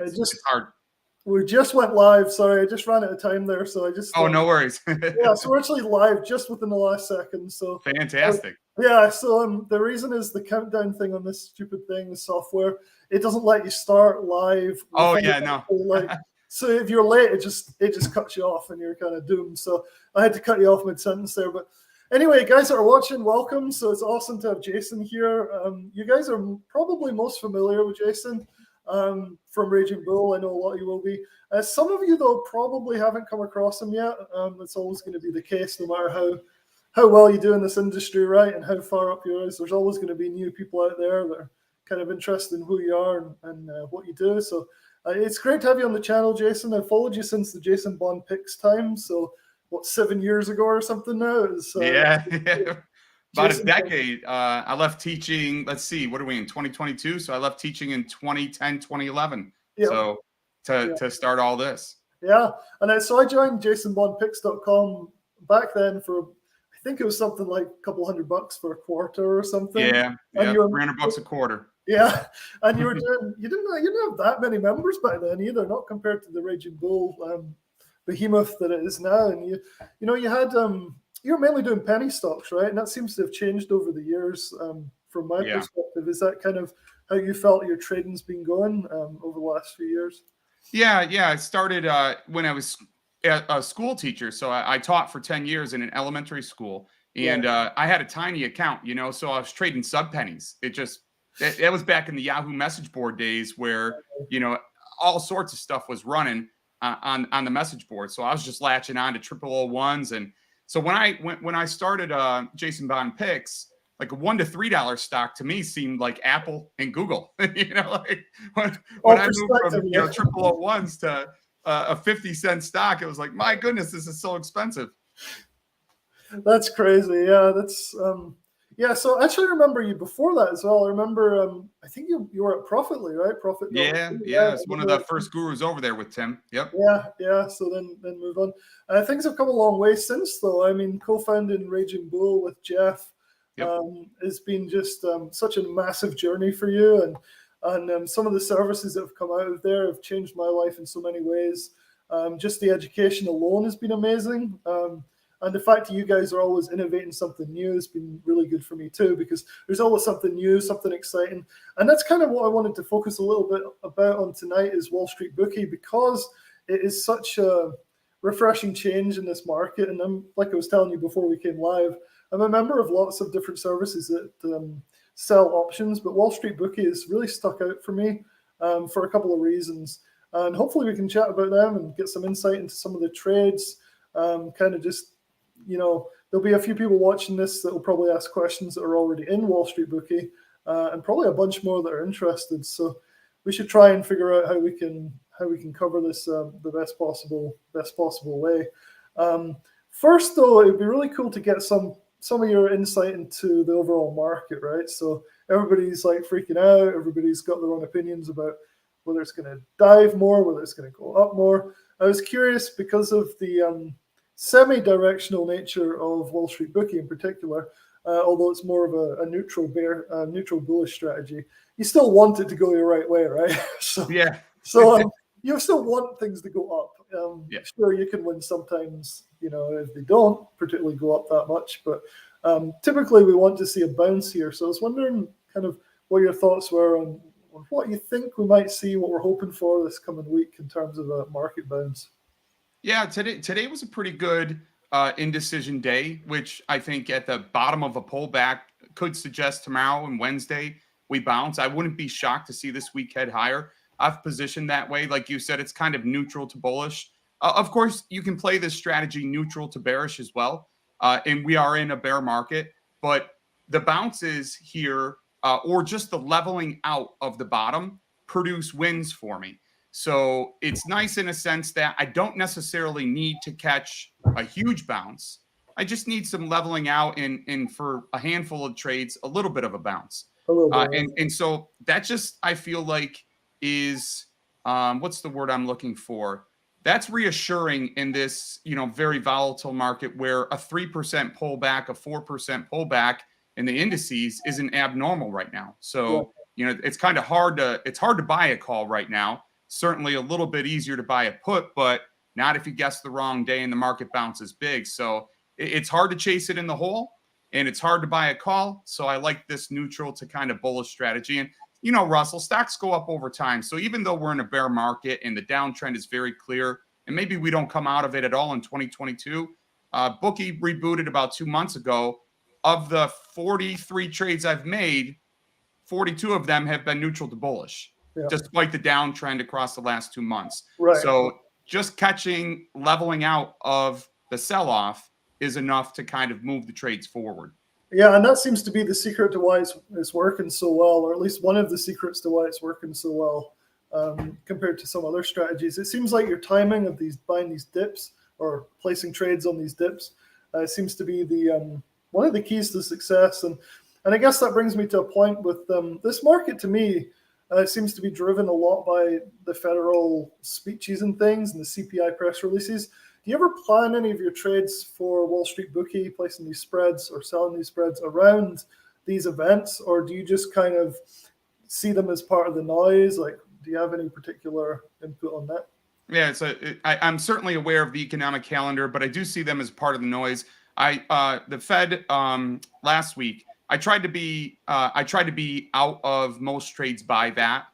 It's hard. We just went live. Sorry, I just ran out of time there. So I just. Oh, no worries. Yeah, so we're actually live just within the last second. So fantastic. Yeah, so the reason is the countdown thing on this stupid thing, the software, it doesn't let you start live. Oh yeah, no. So if you're late, it just cuts you off and you're kind of doomed. So I had to cut you off mid-sentence there. But anyway, guys that are watching, welcome. So it's awesome to have Jason here. You guys are probably most familiar with Jason from Raging Bull. I know a lot of you will be. Some of you, though, probably haven't come across him yet. It's always going to be the case, no matter how well you do in this industry, right, and how far up you are. There's always going to be new people out there that are kind of interested in who you are and what you do. So it's great to have you on the channel, Jason. I've followed you since the Jason Bond Picks time. So what, 7 years ago or something now? Yeah. About a decade. I left teaching, let's see, what are we in, 2022? So I left teaching in 2010, 2011. Yeah. So to start all this. Yeah. And so I joined jasonbondpicks.com back then for, I think it was something like a couple $100 for a quarter or something. Yeah. And $300 a quarter. Yeah. And you were doing, you didn't have that many members back then either, not compared to the Raging Bull behemoth that it is now. And you had, you were mainly doing penny stocks, right? And that seems to have changed over the years. From my perspective, is that kind of how you felt your trading's been going over the last few years? Yeah. I started when I was a school teacher. So I taught for 10 years in an elementary school, and I had a tiny account, so I was trading sub pennies. That was back in the Yahoo message board days where, all sorts of stuff was running on the message board. So I was just latching on to 0001s. And so when I started Jason Bond Picks, like a $1 to $3 stock to me seemed like Apple and Google. Like when I moved from 0001s to a 50-cent stock, it was like, my goodness, this is so expensive. That's crazy. Yeah, that's so I actually remember you before that as well. I remember I think you were at Profitly, right? Profit. Yeah, it's one of the first gurus over there with Tim. Yep. Yeah. So then move on. Things have come a long way since, though. I mean, co-founding Raging Bull with Jeff has been just such a massive journey for you, and some of the services that have come out of there have changed my life in so many ways. Just the education alone has been amazing. And the fact that you guys are always innovating something new has been really good for me too, because there's always something new, something exciting. And that's kind of what I wanted to focus a little bit about on tonight is Wall Street Bookie, because it is such a refreshing change in this market. And I'm, like I was telling you before we came live, I'm a member of lots of different services that sell options, but Wall Street Bookie has really stuck out for me for a couple of reasons. And hopefully we can chat about them and get some insight into some of the trades, kind of just, there'll be a few people watching this that will probably ask questions that are already in Wall Street Bookie, and probably a bunch more that are interested. So we should try and figure out how we can cover this the best possible way. First, though, it'd be really cool to get some of your insight into the overall market, right? So everybody's like freaking out. Everybody's got their own opinions about whether it's going to dive more, whether it's going to go up more. I was curious because of the semi-directional nature of Wall Street Bookie in particular, although it's more of a neutral bullish strategy. You still want it to go your right way, right? So you still want things to go up. Sure, you can win sometimes, if they don't particularly go up that much, but typically we want to see a bounce here. So I was wondering kind of what your thoughts were on what you think we might see, what we're hoping for this coming week in terms of a market bounce. Yeah, today was a pretty good indecision day, which I think at the bottom of a pullback could suggest tomorrow and Wednesday we bounce. I wouldn't be shocked to see this week head higher. I've positioned that way. Like you said, it's kind of neutral to bullish. Of course, you can play this strategy neutral to bearish as well. And we are in a bear market, but the bounces here or just the leveling out of the bottom produce wins for me. So it's nice in a sense that I don't necessarily need to catch a huge bounce. I just need some leveling out and for a handful of trades, a little bit of a bounce. And so that just, I feel like is, what's the word I'm looking for? That's reassuring in this, very volatile market where a 3% pullback, a 4% pullback in the indices isn't abnormal right now. So, it's kind of hard to buy a call right now. certainly a little bit easier to buy a put, but not if you guess the wrong day and the market bounces big. So it's hard to chase it in the hole, and it's hard to buy a call. So I like this neutral to kind of bullish strategy. And, you know, Russell, stocks go up over time. So even though we're in a bear market and the downtrend is very clear, and maybe we don't come out of it at all in 2022, Bookie rebooted about 2 months ago. Of the 43 trades I've made, 42 of them have been neutral to bullish, despite the downtrend across the last 2 months. Right. So just catching leveling out of the sell-off is enough to kind of move the trades forward. Yeah, and that seems to be the secret to why it's working so well, or at least one of the secrets to why it's working so well compared to some other strategies. It seems like your timing of buying these dips or placing trades on these dips seems to be the one of the keys to success. And I guess that brings me to a point with this market. To me, seems to be driven a lot by the federal speeches and things and the CPI press releases. Do you ever plan any of your trades for Wall Street Bookie, placing these spreads or selling these spreads around these events, or do you just kind of see them as part of the noise? Like, do you have any particular input on that? Yeah, I'm certainly aware of the economic calendar, but I do see them as part of the noise. The Fed last week, I tried to be out of most trades by that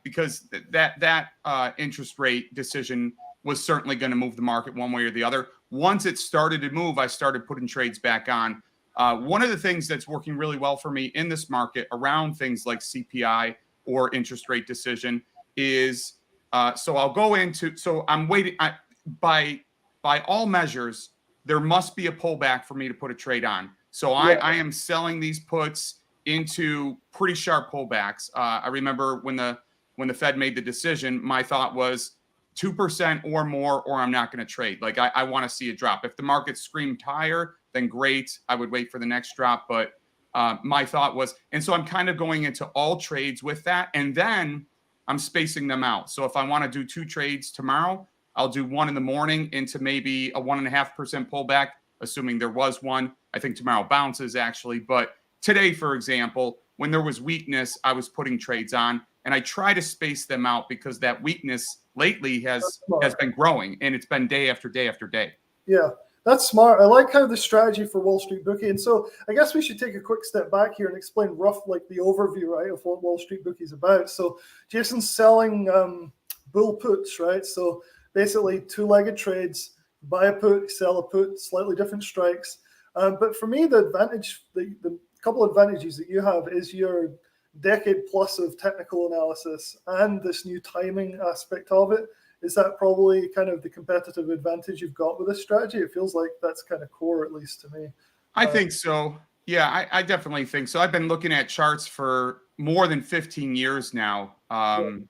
because that interest rate decision was certainly going to move the market one way or the other. Once it started to move, I started putting trades back on. One of the things that's working really well for me in this market around things like CPI or interest rate decision is so I'm waiting. By all measures, there must be a pullback for me to put a trade on. So I am selling these puts into pretty sharp pullbacks. I remember when the Fed made the decision, my thought was 2% or more, or I'm not going to trade. Like I want to see a drop. If the market screamed higher, then great. I would wait for the next drop. But my thought was, and so I'm kind of going into all trades with that. And then I'm spacing them out. So if I want to do 2 trades tomorrow, I'll do one in the morning into maybe a 1.5% pullback, assuming there was one. I think tomorrow bounces actually. But today, for example, when there was weakness, I was putting trades on, and I try to space them out because that weakness lately has been growing, and it's been day after day after day. Yeah, that's smart. I like kind of the strategy for Wall Street Bookie. And so I guess we should take a quick step back here and explain the overview, right, of what Wall Street Bookie is about. So Jason's selling bull puts, right? So basically 2-legged trades, buy a put, sell a put, slightly different strikes. But for me, the advantage, the couple of advantages that you have is your decade plus of technical analysis and this new timing aspect of it. Is that probably kind of the competitive advantage you've got with this strategy? It feels like that's kind of core, at least to me. I think so. Yeah, I definitely think so. I've been looking at charts for more than 15 years now.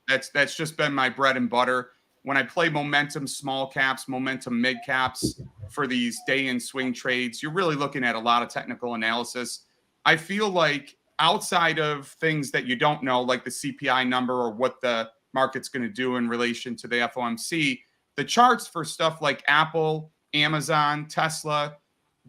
That's just been my bread and butter. When I play momentum small caps, momentum mid caps for these day-in swing trades, you're really looking at a lot of technical analysis. I feel like outside of things that you don't know, like the CPI number or what the market's going to do in relation to the FOMC, the charts for stuff like Apple, Amazon, Tesla,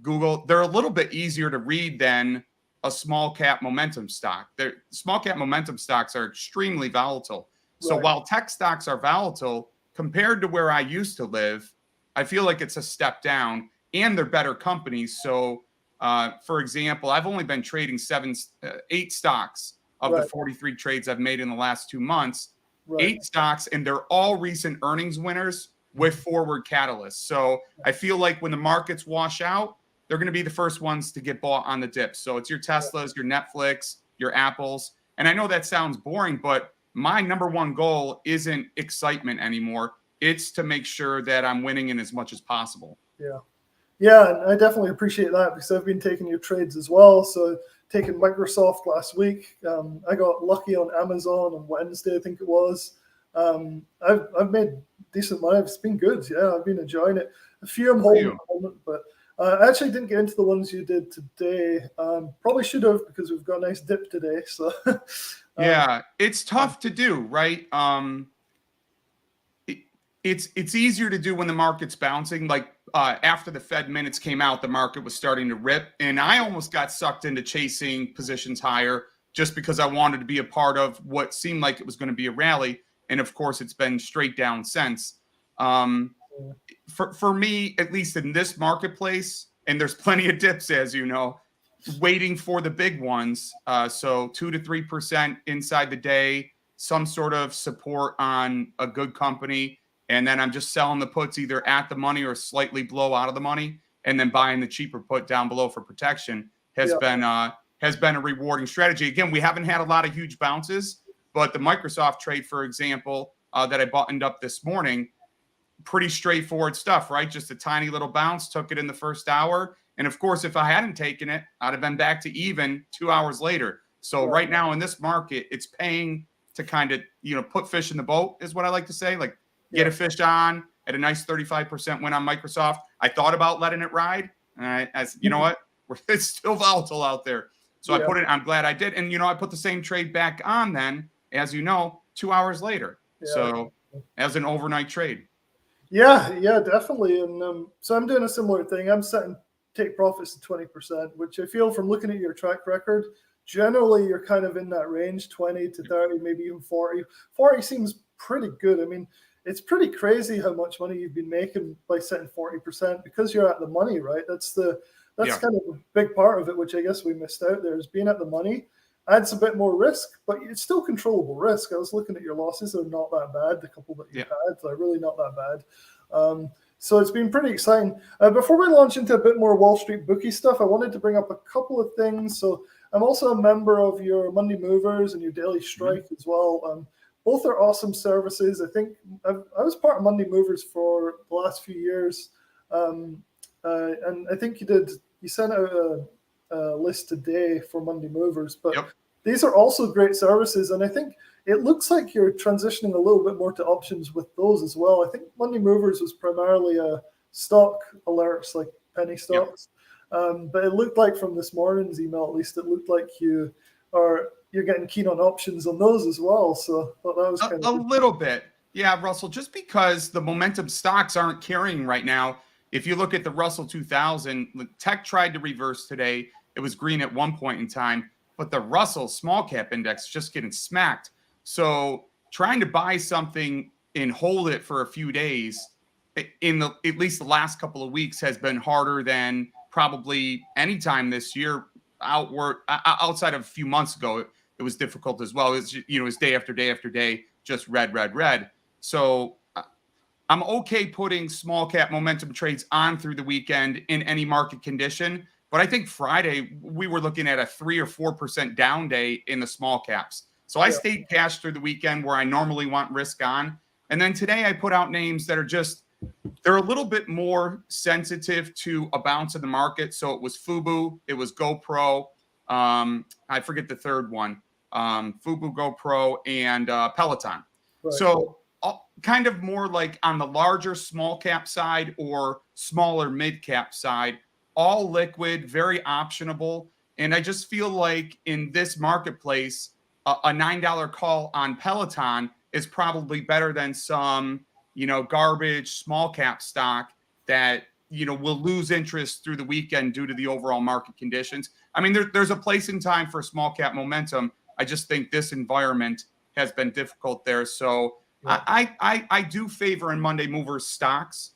Google, they're a little bit easier to read than a small cap momentum stock. Small cap momentum stocks are extremely volatile. So while tech stocks are volatile compared to where I used to live, I feel like it's a step down, and they're better companies. So for example, I've only been trading 8 stocks of the 43 trades I've made in the last 2 months, 8 stocks, and they're all recent earnings winners with forward catalysts. So I feel like when the markets wash out, they're going to be the first ones to get bought on the dip. So it's your Teslas, your Netflix, your Apples. And I know that sounds boring, but my number one goal isn't excitement anymore. It's to make sure that I'm winning in as much as possible. Yeah. Yeah, and I definitely appreciate that because I've been taking your trades as well. So taking Microsoft last week, I got lucky on Amazon on Wednesday, I think it was. I've made decent money. It's been good. Yeah, I've been enjoying it. A few I'm holding at the moment, but I actually didn't get into the ones you did today. Probably should have because we've got a nice dip today. So yeah, it's tough to do, right? It's easier to do when the market's bouncing. Like after the Fed minutes came out, the market was starting to rip, and I almost got sucked into chasing positions higher just because I wanted to be a part of what seemed like it was going to be a rally. and of course, it's been straight down since. For me, at least in this marketplace, and there's plenty of dips, as you know, waiting for the big ones. So 2 to 3% inside the day, some sort of support on a good company, and then I'm just selling the puts either at the money or slightly below out of the money, and then buying the cheaper put down below for protection has been a rewarding strategy. Again, we haven't had a lot of huge bounces, but the Microsoft trade, for example, that I buttoned up this morning, pretty straightforward stuff, right? Just a tiny little bounce, took it in the first hour. And of course, if I hadn't taken it, I'd have been back to even 2 hours later. So right now in this market, it's paying to kind of, put fish in the boat is what I like to say. Like get a fish on at a nice 35% win on Microsoft. I thought about letting it ride. And you know what? It's still volatile out there. So I put it, I'm glad I did. And, I put the same trade back on then, as 2 hours later. So as an overnight trade. Yeah, definitely. And so I'm doing a similar thing. I'm setting take profits to 20%, which I feel from looking at your track record, generally you're kind of in that range, 20 to 30, maybe even 40. 40 seems pretty good. I mean, it's pretty crazy how much money you've been making by setting 40% because you're at the money, right? That's kind of a big part of it, which I guess we missed out there, is being at the money. Adds a bit more risk, but it's still controllable risk. I was looking at your losses; they're not that bad. The couple that you had, they're really not that bad. So it's been pretty exciting. Before we launch into a bit more Wall Street bookie stuff, I wanted to bring up a couple of things. So I'm also a member of your Monday Movers and your Daily Strike as well. Both are awesome services. I think I was part of Monday Movers for the last few years, and I think you sent out a list today for Monday Movers, but these are also great services, and I think it looks like you're transitioning a little bit more to options with those as well. I think Monday Movers was primarily stock alerts, like penny stocks, but it looked like from this morning's email, at least, it looked like you're getting keen on options on those as well. So I thought that was kind of a little bit, Russell. Just because the momentum stocks aren't carrying right now. If you look at the Russell 2000, tech tried to reverse today. It was green at one point in time, but the Russell small cap index just getting smacked. So trying to buy something and hold it for a few days in at least the last couple of weeks has been harder than probably any time this year. Outside of a few months ago, it was difficult as well. It's day after day after day, just red. So I'm okay putting small cap momentum trades on through the weekend in any market condition. But I think Friday we were looking at a 3 or 4% down day in the small caps. So I stayed cash through the weekend where I normally want risk on. And then today I put out names that are they're a little bit more sensitive to a bounce in the market. So it was Fubu, it was GoPro. I forget the third one. Fubu, GoPro, and Peloton. Right. So kind of more like on the larger small cap side or smaller mid cap side, all liquid, very optionable. And I just feel like in this marketplace, a $9 call on Peloton is probably better than some, garbage small cap stock that, will lose interest through the weekend due to the overall market conditions. I mean, there's a place and time for small cap momentum. I just think this environment has been difficult there. So I do favor in Monday Movers stocks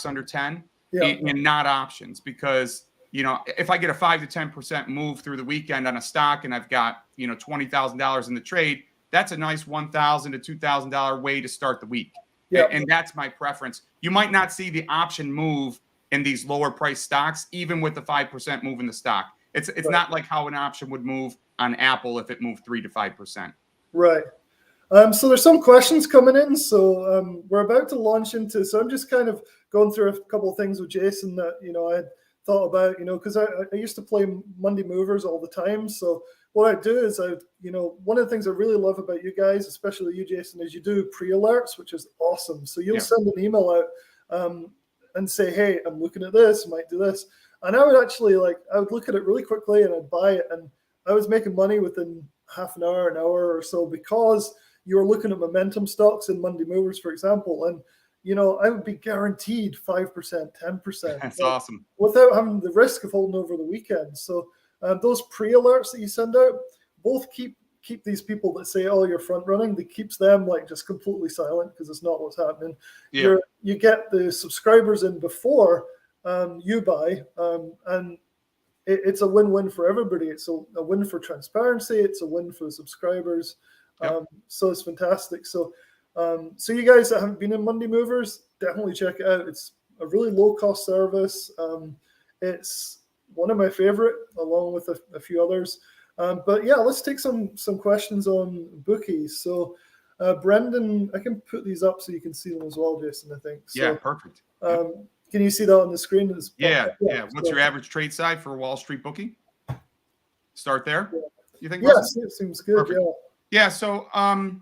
under 10 and not options, because, if I get a 5 to 10% move through the weekend on a stock and I've got, $20,000 in the trade, that's a nice $1,000 to $2,000 way to start the week. And that's my preference. You might not see the option move in these lower price stocks, even with the 5% move in the stock. It's not like how an option would move on Apple if it moved 3 to 5%. Right. So there's some questions coming in. So we're about to launch into. So I'm just kind of going through a couple of things with Jason that I had thought about. Because I used to play Monday Movers all the time. So what I do is one of the things I really love about you guys, especially you, Jason, is you do pre-alerts, which is awesome. So you'll send an email out and say, hey, I'm looking at this, I might do this. And I would actually I would look at it really quickly and I'd buy it. And I was making money within half an hour or so because you were looking at momentum stocks in Monday Movers, for example. And, I would be guaranteed 5%, 10%. That's awesome. Without having the risk of holding over the weekend. So those pre-alerts that you send out both keep keep these people that say, "Oh, you're front running," they keeps them like just completely silent because it's not what's happening. Yeah. You get the subscribers in before you buy, and it's a win-win for everybody. It's a win for transparency. It's a win for the subscribers. Yep. So it's fantastic. So you guys that haven't been in Monday Movers, definitely check it out. It's a really low-cost service. It's one of my favorite, along with a few others. But yeah, let's take some questions on Bookie. So Brendan, I can put these up so you can see them as well, Jason, I think. So, Yeah, perfect. Yep. Can you see that on the screen? Yeah. What's your average trade size for a Wall Street bookie? Start there. Yeah. You think? Yes, it seems good. Perfect. Yeah. So, all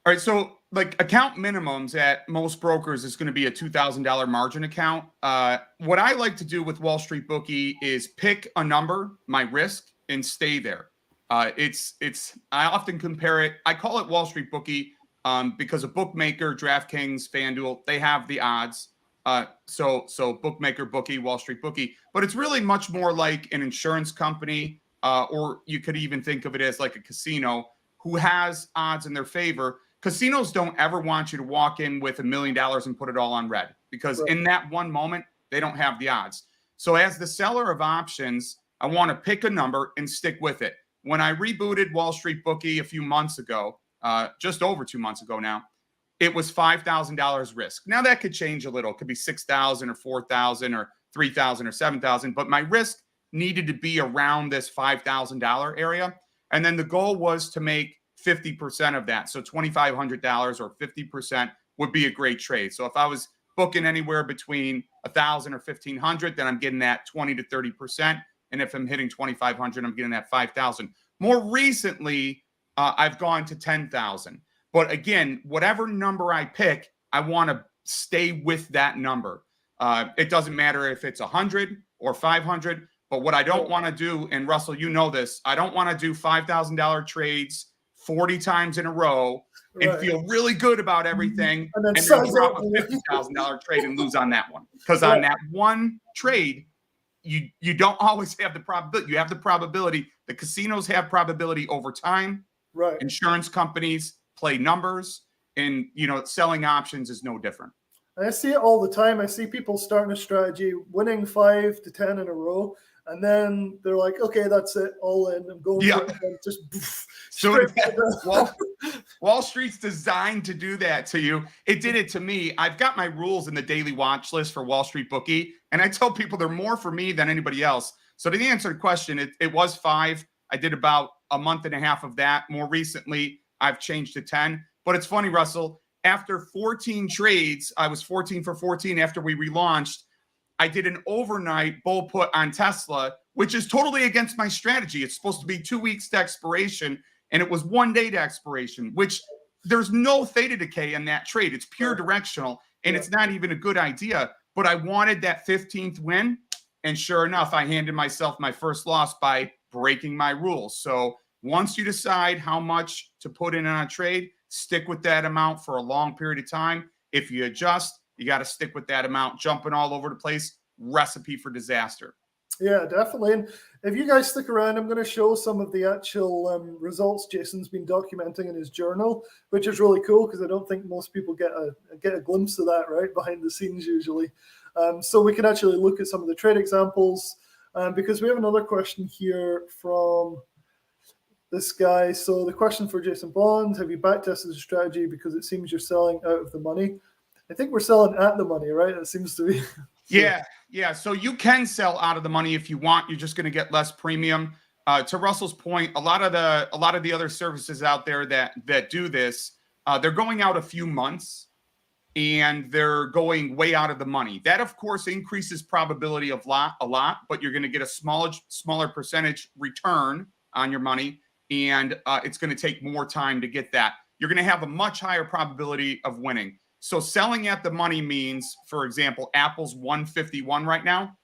right. So, like account minimums at most brokers is going to be a $2,000 margin account. What I like to do with Wall Street Bookie is pick a number, my risk, and stay there. I often compare it. I call it Wall Street Bookie because a bookmaker, DraftKings, FanDuel, they have the odds. So bookmaker, bookie, Wall Street Bookie, but it's really much more like an insurance company, or you could even think of it as like a casino who has odds in their favor. Casinos don't ever want you to walk in with $1 million and put it all on red because in that one moment, they don't have the odds. So as the seller of options, I want to pick a number and stick with it. When I rebooted Wall Street Bookie a few months ago, just over 2 months ago now, it was $5,000 risk. Now that could change a little. It could be 6,000 or 4,000 or 3,000 or 7,000, but my risk needed to be around this $5,000 area. And then the goal was to make 50% of that. So $2,500 or 50% would be a great trade. So if I was booking anywhere between 1,000 or 1,500, then I'm getting that 20 to 30%. And if I'm hitting 2,500, I'm getting that 5,000. More recently, I've gone to 10,000. But again, whatever number I pick, I want to stay with that number. It doesn't matter if it's 100 or 500. But what I don't want to do, and Russell, you know this, I don't want to do $5,000 trades 40 times in a row and feel really good about everything and then drop a $50,000 trade and lose on that one. Because on that one trade, you don't always have the probability. You have the probability. The casinos have probability over time. Right. Insurance companies play numbers, and selling options is no different. And I see it all the time. I see people starting a strategy, winning 5 to 10 in a row, and then they're like, "Okay, that's it, all in. I'm going for it." And just so Wall Street's designed to do that to you. It did it to me. I've got my rules in the daily watch list for Wall Street Bookie, and I tell people they're more for me than anybody else. So to answer the question, it was 5. I did about a month and a half of that. More recently, I've changed to 10. But it's funny, Russell, after 14 trades, I was 14 for 14 after we relaunched. I did an overnight bull put on Tesla, which is totally against my strategy. It's supposed to be 2 weeks to expiration, and it was 1 day to expiration, which there's no theta decay in that trade. It's pure directional, and it's not even a good idea. But I wanted that 15th win, and sure enough, I handed myself my first loss by breaking my rules. So once you decide how much to put in on a trade, stick with that amount for a long period of time. If you adjust, you got to stick with that amount. Jumping all over the place, recipe for disaster. Yeah, definitely. And if you guys stick around, I'm going to show some of the actual results Jason's been documenting in his journal, which is really cool because I don't think most people get a glimpse of that, right, behind the scenes usually. So we can actually look at some of the trade examples because we have another question here from this guy. So the question for Jason Bond: have you backtested the strategy because it seems you're selling out of the money? I think we're selling at the money, right? It seems to be. Yeah. So you can sell out of the money if you want. You're just going to get less premium. To Russell's point, a lot of the other services out there that do this, they're going out a few months, and they're going way out of the money. That, of course, increases probability of a lot, but you're going to get a smaller percentage return on your money, and it's going to take more time to get that. You're going to have a much higher probability of winning. So selling at the money means, for example, Apple's 151 right now.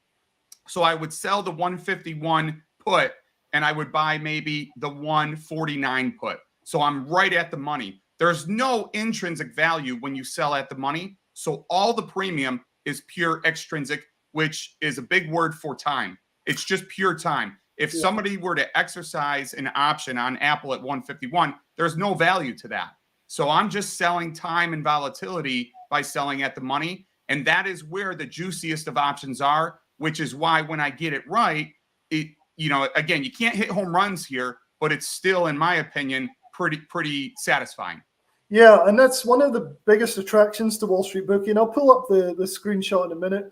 So I would sell the 151 put, and I would buy maybe the 149 put. So I'm right at the money. There's no intrinsic value when you sell at the money. So all the premium is pure extrinsic, which is a big word for time. It's just pure time. If somebody were to exercise an option on Apple at 151, there's no value to that. So I'm just selling time and volatility by selling at the money. And that is where the juiciest of options are, which is why when I get it right, again, you can't hit home runs here, but it's still, in my opinion, pretty satisfying. Yeah, and that's one of the biggest attractions to Wall Street Bookie. And I'll pull up the screenshot in a minute,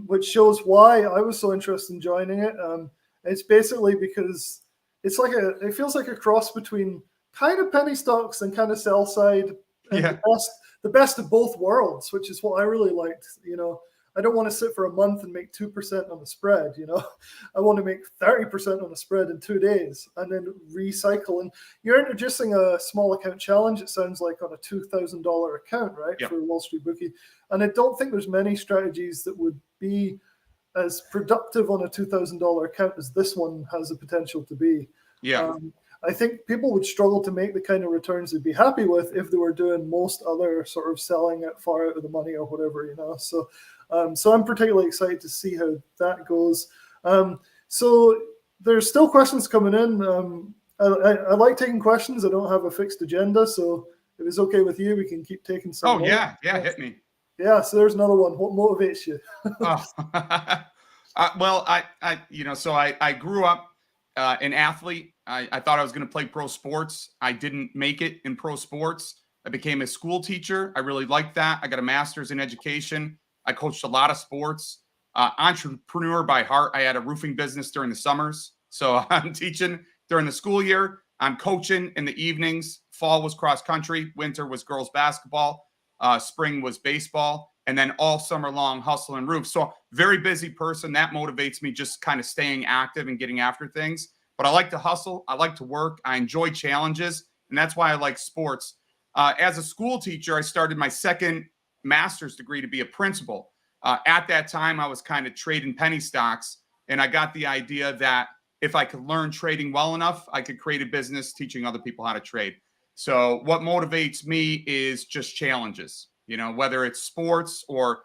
which shows why I was so interested in joining it. It's basically because it feels like a cross between kind of penny stocks and kind of sell side, and the best of both worlds, which is what I really liked. I don't want to sit for a month and make 2% on the spread. I want to make 30% on the spread in 2 days and then recycle. And you're introducing a small account challenge, it sounds like, on a $2,000 account, right? Yep. For Wall Street Bookie. And I don't think there's many strategies that would be as productive on a $2,000 account as this one has the potential to be. Yeah. I think people would struggle to make the kind of returns they'd be happy with if they were doing most other sort of selling it far out of the money or whatever, So I'm particularly excited to see how that goes. So there's still questions coming in. I like taking questions. I don't have a fixed agenda, so if it's okay with you, we can keep taking some. Oh, yeah, hit me. Yeah, so there's another one. What motivates you? Well, I grew up an athlete. I thought I was going to play pro sports. I didn't make it in pro sports. I became a school teacher. I really liked that. I got a master's in education. I coached a lot of sports. Entrepreneur by heart. I had a roofing business during the summers. So I'm teaching during the school year. I'm coaching in the evenings. Fall was cross country. Winter was girls basketball. Spring was baseball. And then all summer long, hustle and roof. So very busy person. That motivates me, just kind of staying active and getting after things. But I like to hustle. I like to work. I enjoy challenges. And that's why I like sports. As a school teacher, I started my second master's degree to be a principal. At that time, I was kind of trading penny stocks. And I got the idea that if I could learn trading well enough, I could create a business teaching other people how to trade. So what motivates me is just challenges, whether it's sports or,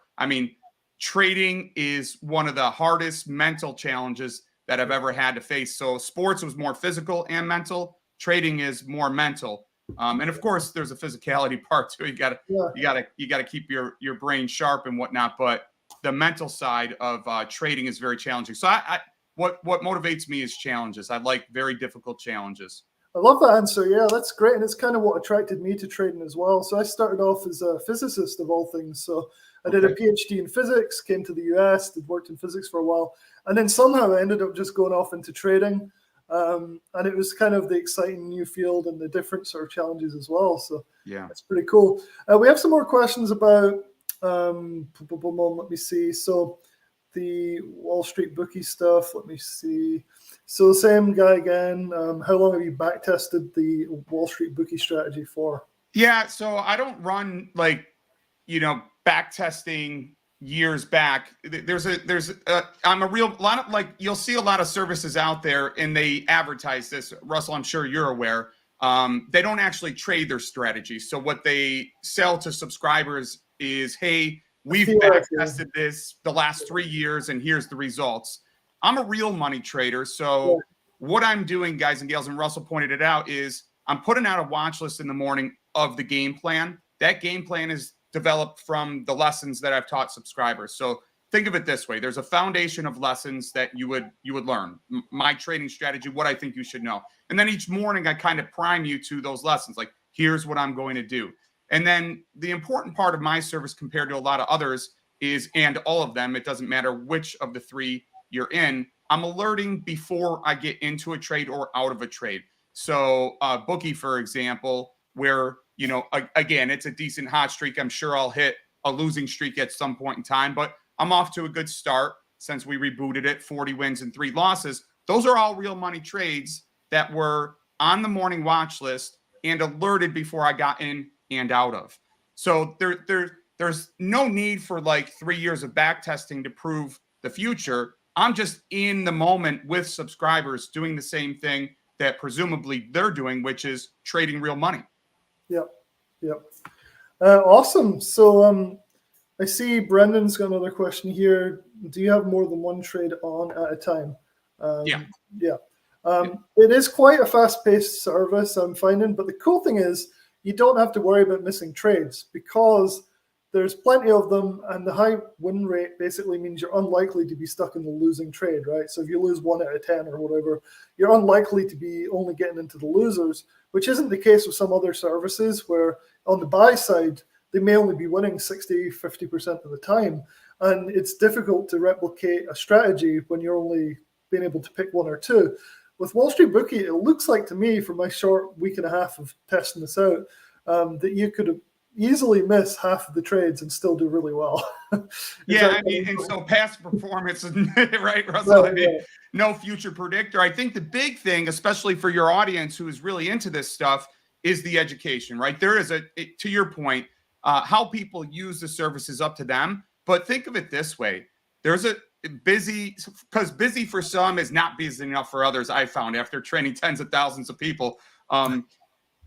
trading is one of the hardest mental challenges that I've ever had to face. So sports was more physical and mental. Trading is more mental. And of course there's a physicality part too. You gotta keep your brain sharp and whatnot, but the mental side of trading is very challenging. So what motivates me is challenges. I like very difficult challenges. I love that answer. Yeah, that's great. And it's kind of what attracted me to trading as well. So I started off as a physicist of all things. So I did a PhD in physics, came to the US, did worked in physics for a while. And then somehow I ended up just going off into trading. And it was kind of the exciting new field and the different sort of challenges as well. So yeah, it's pretty cool. We have some more questions about, let me see. So the Wall Street Bookie stuff, let me see. So same guy again. How long have you back tested the Wall Street Bookie strategy for? Yeah, so I don't run back testing years back. I'm a lot of you'll see a lot of services out there and they advertise this. Russell, I'm sure you're aware. They don't actually trade their strategy. So what they sell to subscribers is, hey, we've back tested this the last 3 years and here's the results. I'm a real money trader. So what I'm doing, guys and gals, and Russell pointed it out, is I'm putting out a watch list in the morning of the game plan. That game plan is developed from the lessons that I've taught subscribers. So think of it this way. There's a foundation of lessons that you would learn. My trading strategy, what I think you should know. And then each morning I kind of prime you to those lessons. Like, here's what I'm going to do. And then the important part of my service compared to a lot of others is, and all of them, it doesn't matter which of the three you're in, I'm alerting before I get into a trade or out of a trade. So Bookie, for example, where, again, it's a decent hot streak. I'm sure I'll hit a losing streak at some point in time, but I'm off to a good start since we rebooted it, 40 wins and 3 losses. Those are all real money trades that were on the morning watch list and alerted before I got in and out of. So there's no need for 3 years of back testing to prove the future. I'm just in the moment with subscribers doing the same thing that presumably they're doing, which is trading real money. Yep. Awesome. So I see Brendan's got another question here. Do you have more than one trade on at a time? Yeah. Yeah. It is quite a fast-paced service, I'm finding. But the cool thing is you don't have to worry about missing trades because there's plenty of them, and the high win rate basically means you're unlikely to be stuck in the losing trade, right? So if you lose 1 out of 10 or whatever, you're unlikely to be only getting into the losers, which isn't the case with some other services where on the buy side, they may only be winning 60, 50% of the time. And it's difficult to replicate a strategy when you're only being able to pick 1 or 2. With Wall Street Bookie, it looks like to me, from my short week and a half of testing this out, that you could easily miss half of the trades and still do really well. Yeah, I mean, and so past performance, right, Russell? I mean, no future predictor. I think the big thing, especially for your audience who is really into this stuff, is the education, right? There is to your point, how people use the service is up to them. But think of it this way: there's a busy, because busy for some is not busy enough for others. I found after training tens of thousands of people.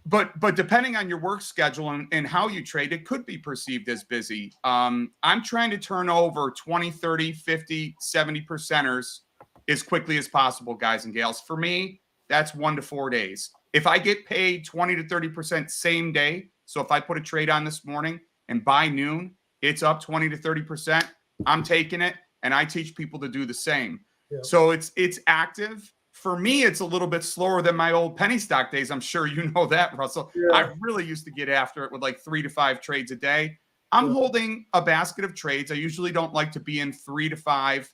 But depending on your work schedule and how you trade, it could be perceived as busy. I'm trying to turn over 20, 30, 50, 70%ers as quickly as possible, guys and gals. For me, that's 1 to 4 days. If I get paid 20 to 30% same day, so if I put a trade on this morning and by noon, it's up 20 to 30%, I'm taking it, and I teach people to do the same. Yeah. So it's active. For me, it's a little bit slower than my old penny stock days. I'm sure you know that, Russell. Yeah. I really used to get after it with like 3 to 5 trades a day. I'm holding a basket of trades. I usually don't like to be in 3 to 5,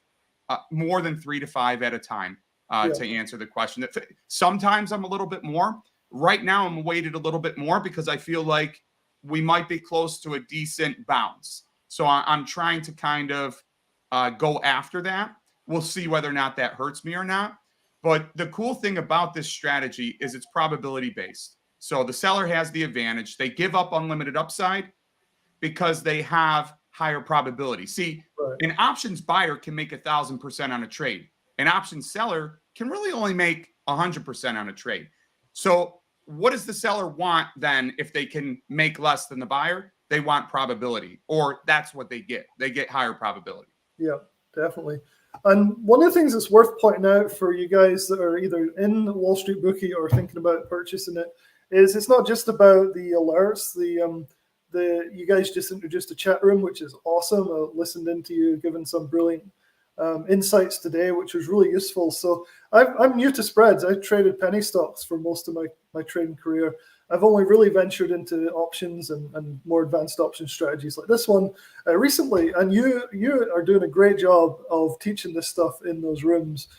more than 3 to 5 at a time to answer the question. Sometimes I'm a little bit more. Right now, I'm weighted a little bit more because I feel like we might be close to a decent bounce. So I'm trying to kind of go after that. We'll see whether or not that hurts me or not. But the cool thing about this strategy is it's probability based. So the seller has the advantage. They give up unlimited upside because they have higher probability. See, an options buyer can make 1,000% on a trade. An options seller can really only make 100% on a trade. So what does the seller want then if they can make less than the buyer? They want probability, or that's what they get. They get higher probability. Yeah, definitely. And one of the things that's worth pointing out for you guys that are either in Wall Street Bookie or thinking about purchasing it is it's not just about the alerts. You guys just introduced a chat room, which is awesome. I listened into you giving some brilliant insights today, which was really useful. So I'm new to spreads. I traded penny stocks for most of my trading career. I've only really ventured into options and more advanced option strategies like this one recently. And you are doing a great job of teaching this stuff in those rooms.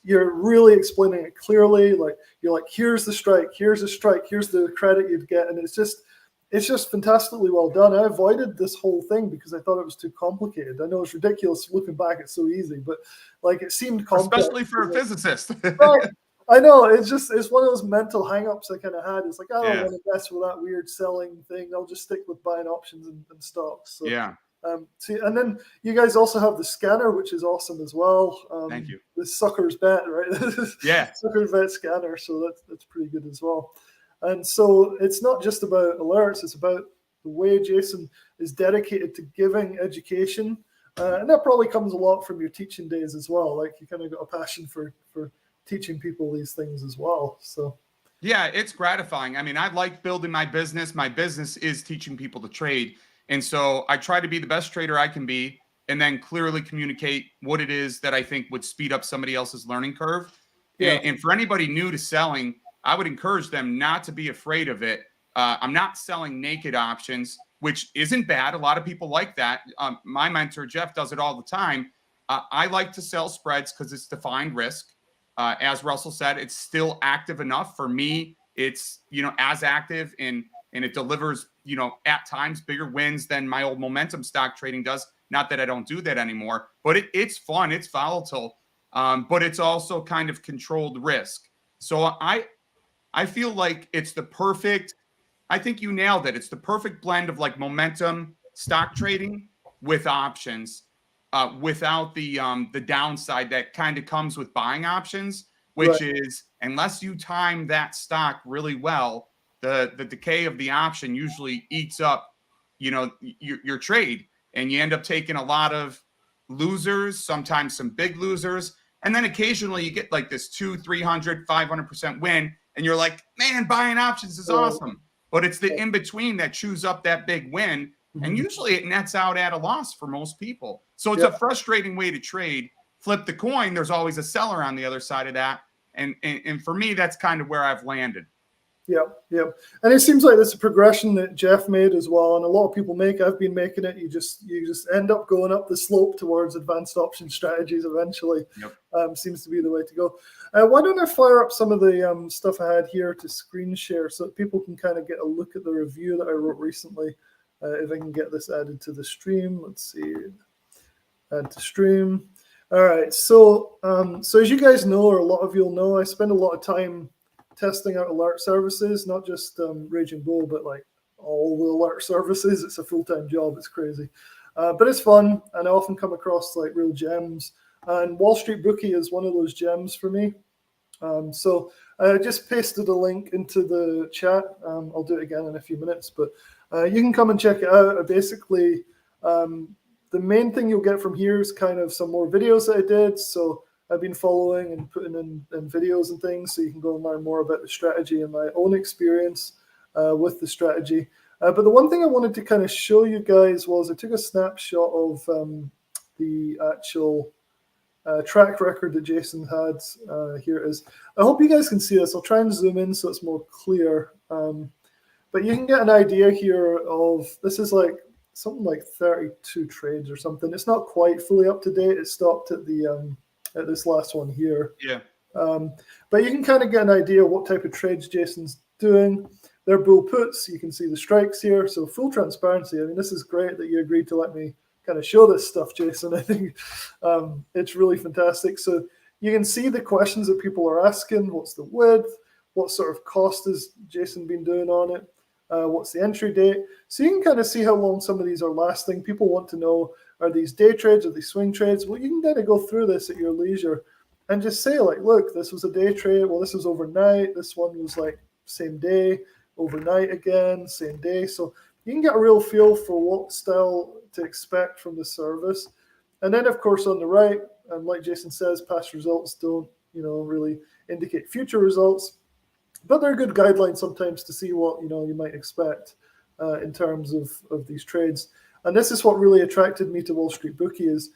You're really explaining it clearly. Like you're like, here's the strike, here's the credit you'd get, and it's just fantastically well done. I avoided this whole thing because I thought it was too complicated. I know it's ridiculous looking back; it's so easy, but like it seemed complex, especially for a physicist. Right. I know it's one of those mental hangups I kind of had. It's like I don't want to mess with that weird selling thing. I'll just stick with buying options and stocks. So, see, and then you guys also have the scanner, which is awesome as well. Thank you. The sucker's bet, right? Yeah, sucker's bet scanner. So that's pretty good as well. And so it's not just about alerts; it's about the way Jason is dedicated to giving education, and that probably comes a lot from your teaching days as well. Like you kind of got a passion for teaching people these things as well. So yeah, it's gratifying. I mean, I like building my business. My business is teaching people to trade. And so I try to be the best trader I can be and then clearly communicate what it is that I think would speed up somebody else's learning curve. Yeah. And for anybody new to selling, I would encourage them not to be afraid of it. I'm not selling naked options, which isn't bad. A lot of people like that. My mentor, Jeff, does it all the time. I like to sell spreads because it's defined risk. As Russell said, it's still active enough for me. It's, as active and it delivers, at times bigger wins than my old momentum stock trading does. Not that I don't do that anymore, but it's fun. It's volatile, but it's also kind of controlled risk. So I feel like it's the perfect, I think you nailed it. It's the perfect blend of like momentum stock trading with options. Without the downside that kind of comes with buying options, which is unless you time that stock really well, the decay of the option usually eats up, your trade, and you end up taking a lot of losers, sometimes some big losers. And then occasionally you get like this 200, 300, 500% win. And you're like, man, buying options is awesome. But it's the in-between that chews up that big win. And usually it nets out at a loss for most people. So it's a frustrating way to trade. Flip the coin. There's always a seller on the other side of that. And for me, that's kind of where I've landed. Yeah. And it seems like there's a progression that Jeff made as well, and a lot of people make. I've been making it. You just end up going up the slope towards advanced option strategies eventually. Seems to be the way to go. Why don't I fire up some of the stuff I had here to screen share so that people can kind of get a look at the review that I wrote recently. If I can get this added to the stream. Let's see. Add to stream. All right. So as you guys know, or a lot of you'll know, I spend a lot of time testing out alert services, not just Raging Bull, but like all the alert services. It's a full-time job. It's crazy, but it's fun, and I often come across like real gems. And Wall Street Bookie is one of those gems for me. So I just pasted a link into the chat. I'll do it again in a few minutes, but you can come and check it out. Basically, the main thing you'll get from here is kind of some more videos that I did. So I've been following and putting in videos and things, so you can go and learn more about the strategy and my own experience with the strategy. But the one thing I wanted to kind of show you guys was I took a snapshot of the actual track record that Jason had. Here it is. I hope you guys can see this. I'll try and zoom in so it's more clear. But you can get an idea here of, this is like something like 32 trades or something. It's not quite fully up to date. It stopped at the at this last one here. But you can kind of get an idea what type of trades Jason's doing. They're bull puts. You can see the strikes here. So full transparency. I mean, this is great that you agreed to let me kind of show this stuff, Jason. I think it's really fantastic. So you can see the questions that people are asking. What's the width? What sort of cost has Jason been doing on it? What's the entry date? So you can kind of see how long some of these are lasting. People want to know, are these day trades? Are these swing trades? Well, you can kind of go through this at your leisure and just say, like, look, this was a day trade. Well, this was overnight. This one was like same day, overnight again, same day. So you can get a real feel for what style to expect from the service. And then, of course, on the right, and like Jason says, past results don't, really indicate future results. But they're good guidelines sometimes to see what you might expect in terms of these trades. And this is what really attracted me to Wall Street Bookie is,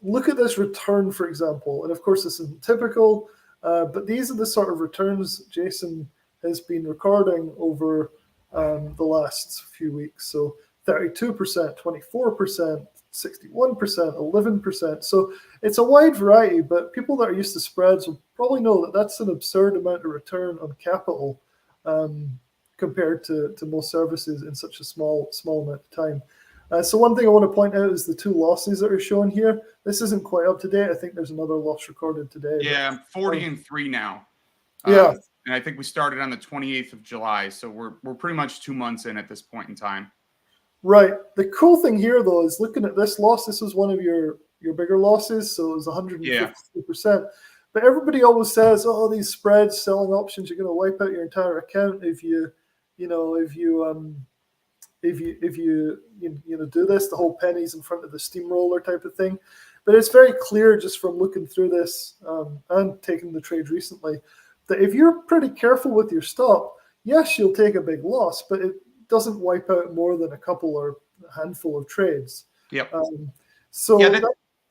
look at this return, for example. And of course, this isn't typical, but these are the sort of returns Jason has been recording over the last few weeks. So 32%, 24%, 61%, 11%. So it's a wide variety, but people that are used to spreads will probably know that that's an absurd amount of return on capital compared to most services in such a small amount of time. So one thing I want to point out is the two losses that are shown here. This isn't quite up to date. I think there's another loss recorded today. Yeah, I'm 40-3 now. Yeah. And I think we started on the 28th of July. So we're pretty much 2 months in at this point in time. Right. The cool thing here, though, is looking at this loss. This was one of your bigger losses, so it was 150%. But everybody always says, "Oh, these spreads, selling options, you're going to wipe out your entire account if you do this." The whole pennies in front of the steamroller type of thing. But it's very clear just from looking through this and taking the trade recently that if you're pretty careful with your stop, yes, you'll take a big loss, but it doesn't wipe out more than a couple or a handful of trades. Yep.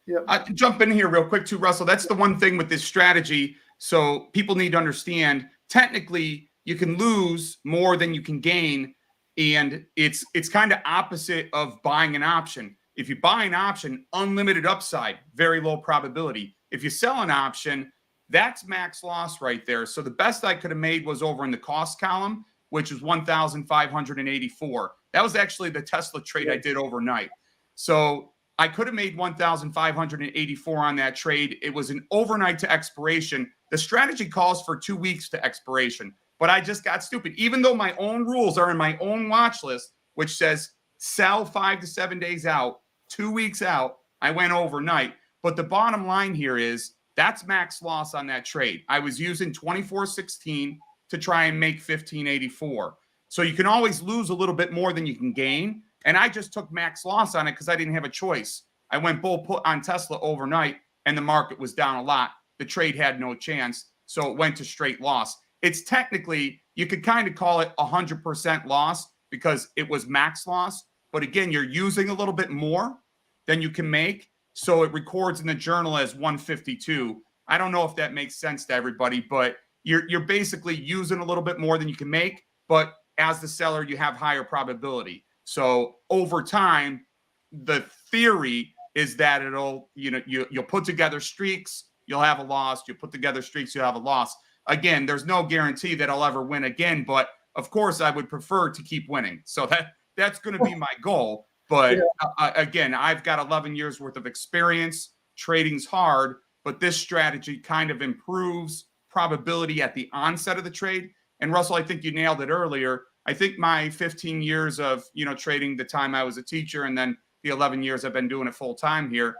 Yeah. I can jump in here real quick too, Russell. That's the one thing with this strategy. So people need to understand, technically, you can lose more than you can gain. And it's kind of opposite of buying an option. If you buy an option, unlimited upside, very low probability. If you sell an option, that's max loss right there. So the best I could have made was over in the cost column, which is 1,584. That was actually the Tesla trade I did overnight. So I could have made 1,584 on that trade. It was an overnight to expiration. The strategy calls for 2 weeks to expiration, but I just got stupid. Even though my own rules are in my own watch list, which says sell 5 to 7 days out, 2 weeks out, I went overnight. But the bottom line here is that's max loss on that trade. I was using 24.16 to try and make 15.84. So you can always lose a little bit more than you can gain. And I just took max loss on it because I didn't have a choice. I went bull put on Tesla overnight and the market was down a lot, the trade had no chance. So it went to straight loss. It's technically, you could kind of call it 100% loss because it was max loss. But again, you're using a little bit more than you can make. So it records in the journal as 152. I don't know if that makes sense to everybody, but you're basically using a little bit more than you can make. But as the seller, you have higher probability. So over time, the theory is that it'll, you'll put together streaks, you'll have a loss. You'll put together streaks, you'll have a loss. Again, there's no guarantee that I'll ever win again, but of course I would prefer to keep winning. So that's going to be my goal. But again, I've got 11 years worth of experience. Trading's hard, but this strategy kind of improves probability at the onset of the trade. And Russell, I think you nailed it earlier. I think my 15 years of, trading, the time I was a teacher, and then the 11 years I've been doing it full time here,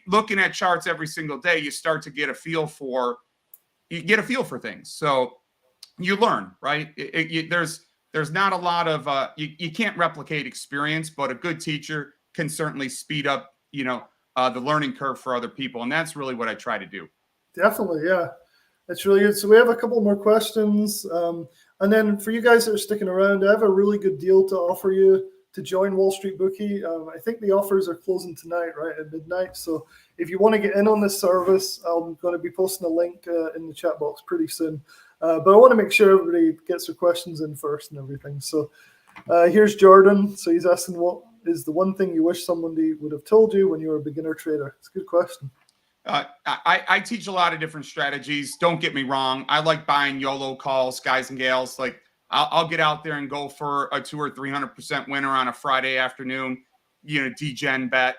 looking at charts every single day, you start to get a feel for things. So you learn, right? There's not a lot of, you can't replicate experience, but a good teacher can certainly speed up, the learning curve for other people. And that's really what I try to do. Definitely. Yeah. That's really good. So we have a couple more questions. And then for you guys that are sticking around, I have a really good deal to offer you to join Wall Street Bookie. I think the offers are closing tonight, right at midnight. So if you want to get in on this service, I'm going to be posting a link in the chat box pretty soon. But I want to make sure everybody gets their questions in first and everything. So here's Jordan. So he's asking, what is the one thing you wish somebody would have told you when you were a beginner trader? It's a good question. I teach a lot of different strategies. Don't get me wrong. I like buying YOLO calls, guys and gals. Like I'll get out there and go for a 200 or 300% winner on a Friday afternoon, degenerate,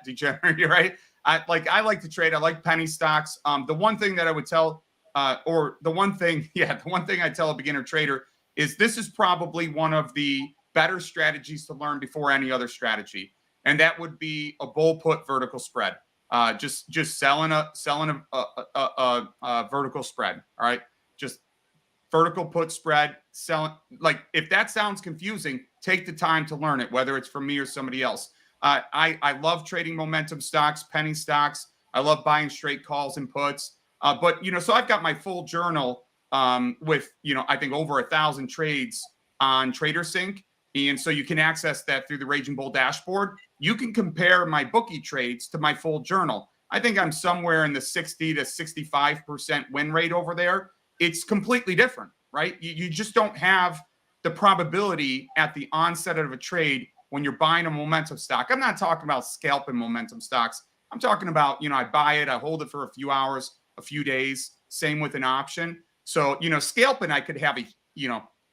right? I like to trade. I like penny stocks. The one thing that I would tell, the one thing I tell a beginner trader is this is probably one of the better strategies to learn before any other strategy. And that would be a bull put vertical spread. Just selling a vertical spread. All right. Just vertical put spread, selling. Like if that sounds confusing, take the time to learn it, whether it's from me or somebody else. I love trading momentum stocks, penny stocks. I love buying straight calls and puts. But so I've got my full journal with I think over 1,000 trades on TraderSync. And so you can access that through the Raging Bull dashboard. You can compare my bookie trades to my full journal. I think I'm somewhere in the 60 to 65% win rate over there. It's completely different, right? You just don't have the probability at the onset of a trade when you're buying a momentum stock. I'm not talking about scalping momentum stocks. I'm talking about, I buy it, I hold it for a few hours, a few days. Same with an option. So, scalping, I could have a,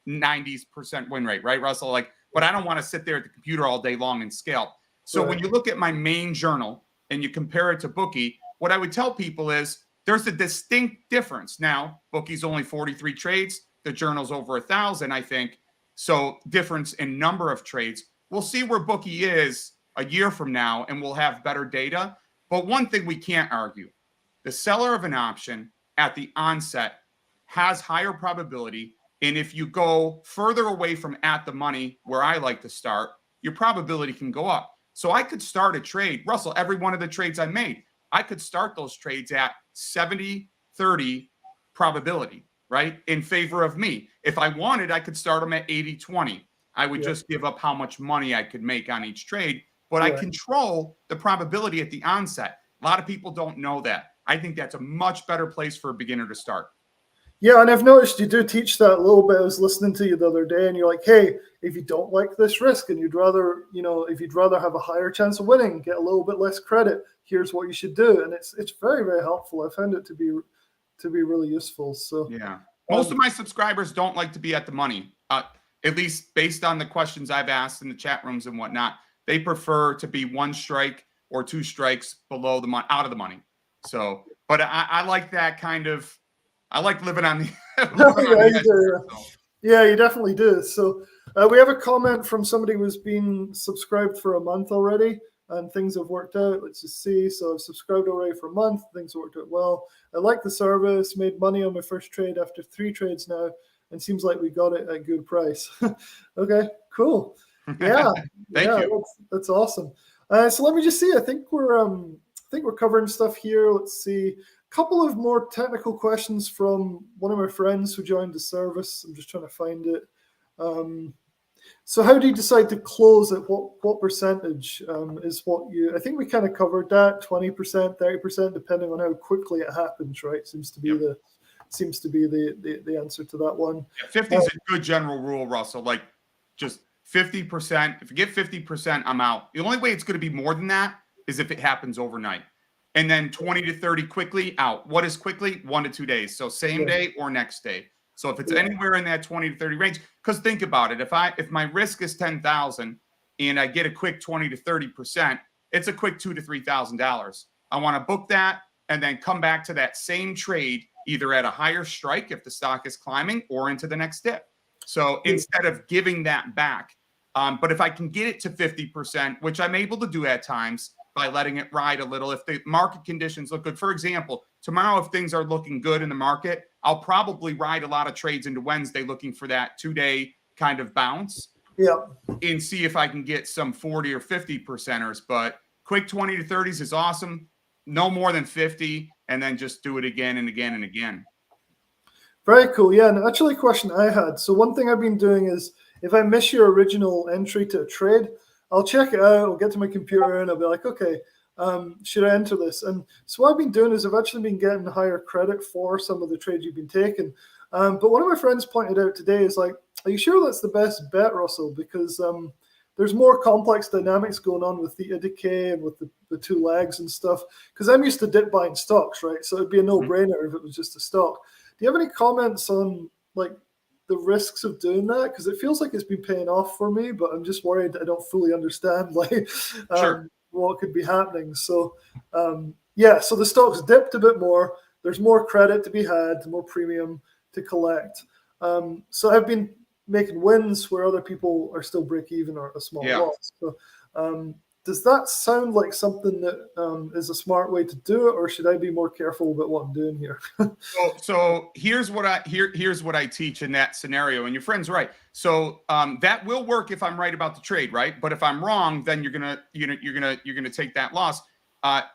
90% win rate, right, Russell? But I don't want to sit there at the computer all day long and scalp. So when you look at my main journal and you compare it to Bookie, what I would tell people is there's a distinct difference. Now, Bookie's only 43 trades. The journal's over 1,000, I think. So difference in number of trades. We'll see where Bookie is a year from now, and we'll have better data. But one thing we can't argue, the seller of an option at the onset has higher probability. And if you go further away from at the money, where I like to start, your probability can go up. So I could start a trade. Russell, every one of the trades I made, I could start those trades at 70-30 probability, right? In favor of me. If I wanted, I could start them at 80-20. I would just give up how much money I could make on each trade, but I control the probability at the onset. A lot of people don't know that. I think that's a much better place for a beginner to start. Yeah, and I've noticed you do teach that a little bit. I was listening to you the other day, and you're like, hey, if you don't like this risk and you'd rather, if you'd rather have a higher chance of winning, get a little bit less credit, here's what you should do. And it's very, very helpful. I found it to be really useful. So yeah, most of my subscribers don't like to be at the money, at least based on the questions I've asked in the chat rooms and whatnot. They prefer to be one strike or two strikes below the money, out of the money. So, but I like that kind of. I like living on the. Yeah, you definitely do. So we have a comment from somebody who's been subscribed for a month already, and things have worked out. Let's just see. So I've subscribed already for a month. Things have worked out well. I like the service. Made money on my first trade after 3 trades now, and seems like we got it at a good price. Okay, cool. Yeah, Thank you. That's awesome. So let me just see. I think we're think we're covering stuff here. Let's see. A couple of more technical questions from one of my friends who joined the service. I'm just trying to find it. So how do you decide to close at what percentage is what you, I think we kind of covered that, 20%, 30%, depending on how quickly it happens, right? Seems to be the answer to that one. Yeah, 50 is a good general rule, Russell. Like just 50%. If you get 50%, I'm out. The only way it's going to be more than that is if it happens overnight. And then 20 to 30 quickly, out. What is quickly? 1 to 2 days. So same day or next day. So if it's anywhere in that 20 to 30 range, because think about it. If my risk is 10,000 and I get a quick 20 to 30%, it's a quick $2,000 to $3,000. I want to book that and then come back to that same trade either at a higher strike if the stock is climbing or into the next dip. So instead of giving that back, but if I can get it to 50%, which I'm able to do at times by letting it ride a little, if the market conditions look good, for example, tomorrow, if things are looking good in the market, I'll probably ride a lot of trades into Wednesday looking for that 2-day kind of bounce. Yeah. And see if I can get some 40 or 50%ers. But quick 20 to 30s is awesome. No more than 50, and then just do it again and again and again. Very cool. Yeah, and actually a question I had. So one thing I've been doing is if I miss your original entry to a trade, I'll check it out, I'll get to my computer and I'll be like, okay, should I enter this? And so what I've been doing is I've actually been getting higher credit for some of the trades you've been taking. But one of my friends pointed out today is like, are you sure that's the best bet, Russell? Because there's more complex dynamics going on with the decay and with the two legs and stuff. Because I'm used to dip buying stocks, right? So it'd be a no-brainer if it was just a stock. Do you have any comments on like the risks of doing that? Because it feels like it's been paying off for me, but I'm just worried I don't fully understand like what could be happening. So so the stock's dipped a bit more. There's more credit to be had, more premium to collect. So I've been making wins where other people are still break even or a small loss. So does that sound like something that is a smart way to do it, or should I be more careful about what I'm doing here? So here's what I teach in that scenario, and your friend's right. So that will work if I'm right about the trade, right? But if I'm wrong, then you're gonna take that loss.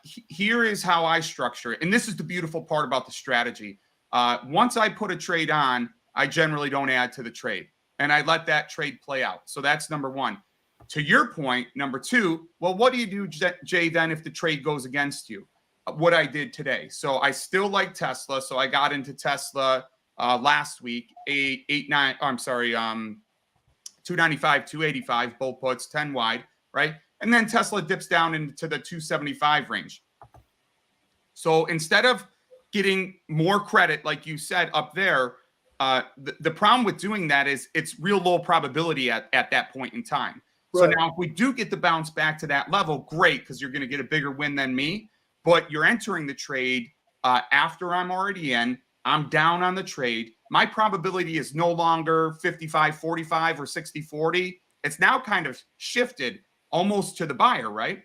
Here is how I structure it, and this is the beautiful part about the strategy. Once I put a trade on, I generally don't add to the trade, and I let that trade play out. So that's number one. To your point, number two, well, what do you do, Jay, then if the trade goes against you? What I did today. So I still like Tesla. So I got into Tesla last week, 295, 285, bull puts, 10 wide, right? And then Tesla dips down into the 275 range. So instead of getting more credit, like you said up there, the problem with doing that is it's real low probability at that point in time. So now if we do get the bounce back to that level, great, because you're going to get a bigger win than me. But you're entering the trade after I'm already in. I'm down on the trade. My probability is no longer 55-45 or 60-40. It's now kind of shifted almost to the buyer, right?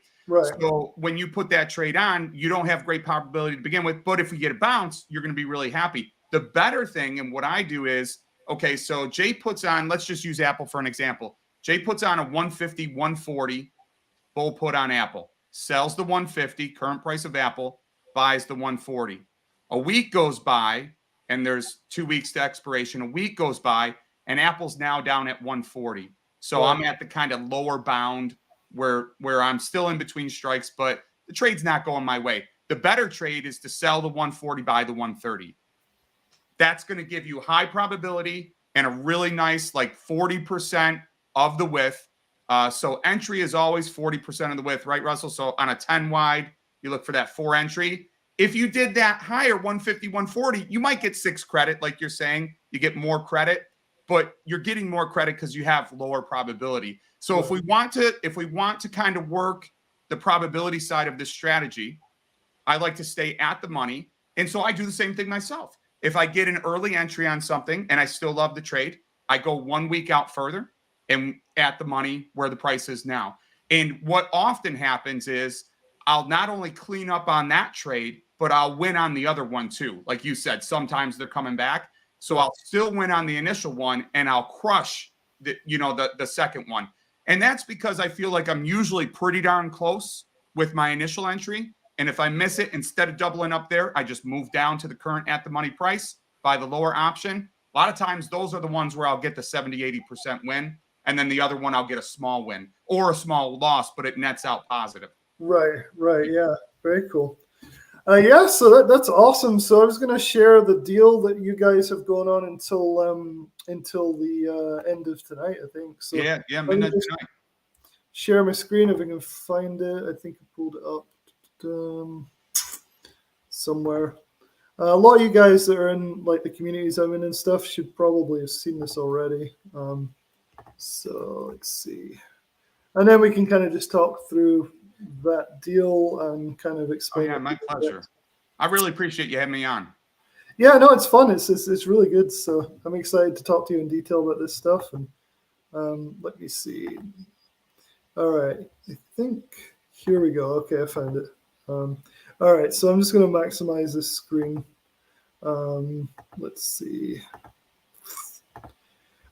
So when you put that trade on, you don't have great probability to begin with. But if we get a bounce, you're going to be really happy. The better thing, and what I do is, okay, so Jay puts on, let's just use Apple for an example. Jay puts on a 150, 140 bull put on Apple, sells the 150, current price of Apple, buys the 140. A week goes by, and there's 2 weeks to expiration. A week goes by, and Apple's now down at 140. So I'm at the kind of lower bound where I'm still in between strikes, but the trade's not going my way. The better trade is to sell the 140, buy the 130. That's going to give you high probability and a really nice, like 40% of the width. So entry is always 40% of the width, right, Russell? So on a 10 wide, you look for that 4 entry. If you did that higher, 150, 140, you might get 6 credit, like you're saying. You get more credit, but you're getting more credit because you have lower probability. So if we want to kind of work the probability side of this strategy, I like to stay at the money. And so I do the same thing myself. If I get an early entry on something and I still love the trade, I go 1 week out further and at the money where the price is now. And what often happens is I'll not only clean up on that trade, but I'll win on the other one too. Like you said, sometimes they're coming back. So I'll still win on the initial one and I'll crush the second one. And that's because I feel like I'm usually pretty darn close with my initial entry. And if I miss it, instead of doubling up there, I just move down to the current at the money price, buy the lower option. A lot of times those are the ones where I'll get the 70, 80% win. And then the other one, I'll get a small win or a small loss, but it nets out positive. Right. Yeah, very cool. Yeah, so that's awesome. So I was going to share the deal that you guys have going on until the end of tonight, I think. So yeah, midnight tonight. Share my screen if I can find it. I think I pulled it up somewhere. A lot of you guys that are in like the communities I'm in and stuff should probably have seen this already. So let's see, and then we can kind of just talk through that deal and kind of explain. Oh, yeah, my pleasure. I really appreciate you having me on. Yeah, no, it's fun. It's really good. So I'm excited to talk to you in detail about this stuff. And let me see. All right, I think here we go. Okay, I found it. All right, so I'm just going to maximize this screen. Let's see.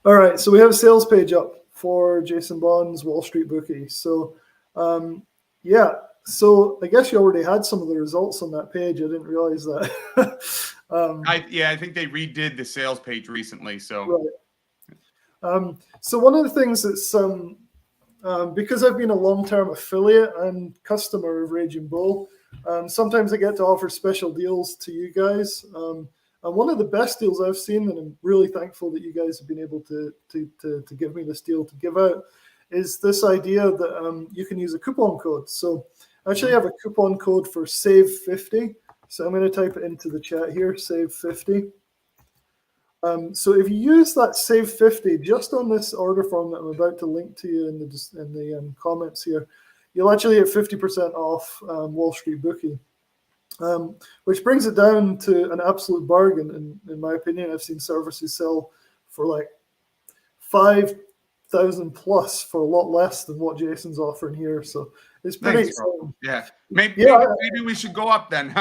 All right, so we have a sales page up for Jason Bond's Wall Street Bookie. So, yeah, so I guess you already had some of the results on that page. I didn't realize that. I think they redid the sales page recently. So, right. So one of the things that's because I've been a long-term affiliate and customer of Raging Bull, sometimes I get to offer special deals to you guys. And one of the best deals I've seen, and I'm really thankful that you guys have been able to give me this deal to give out, is this idea that you can use a coupon code. So I actually have a coupon code for SAVE50. So I'm going to type it into the chat here, SAVE50. So if you use that SAVE50 just on this order form that I'm about to link to you in the comments here, you'll actually get 50% off Wall Street Bookie. Which brings it down to an absolute bargain, in my opinion. I've seen services sell for like 5,000 plus for a lot less than what Jason's offering here. So it's pretty exciting. Yeah. Maybe we should go up then.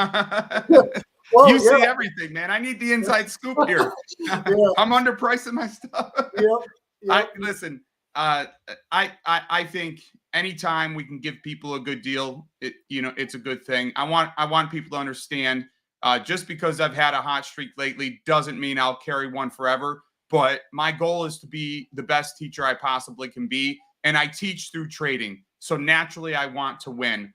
Well, you see everything, man. I need the inside scoop here. I'm underpricing my stuff. Listen, I think anytime we can give people a good deal, it's a good thing. I want people to understand, just because I've had a hot streak lately doesn't mean I'll carry one forever. But my goal is to be the best teacher I possibly can be. And I teach through trading. So naturally I want to win.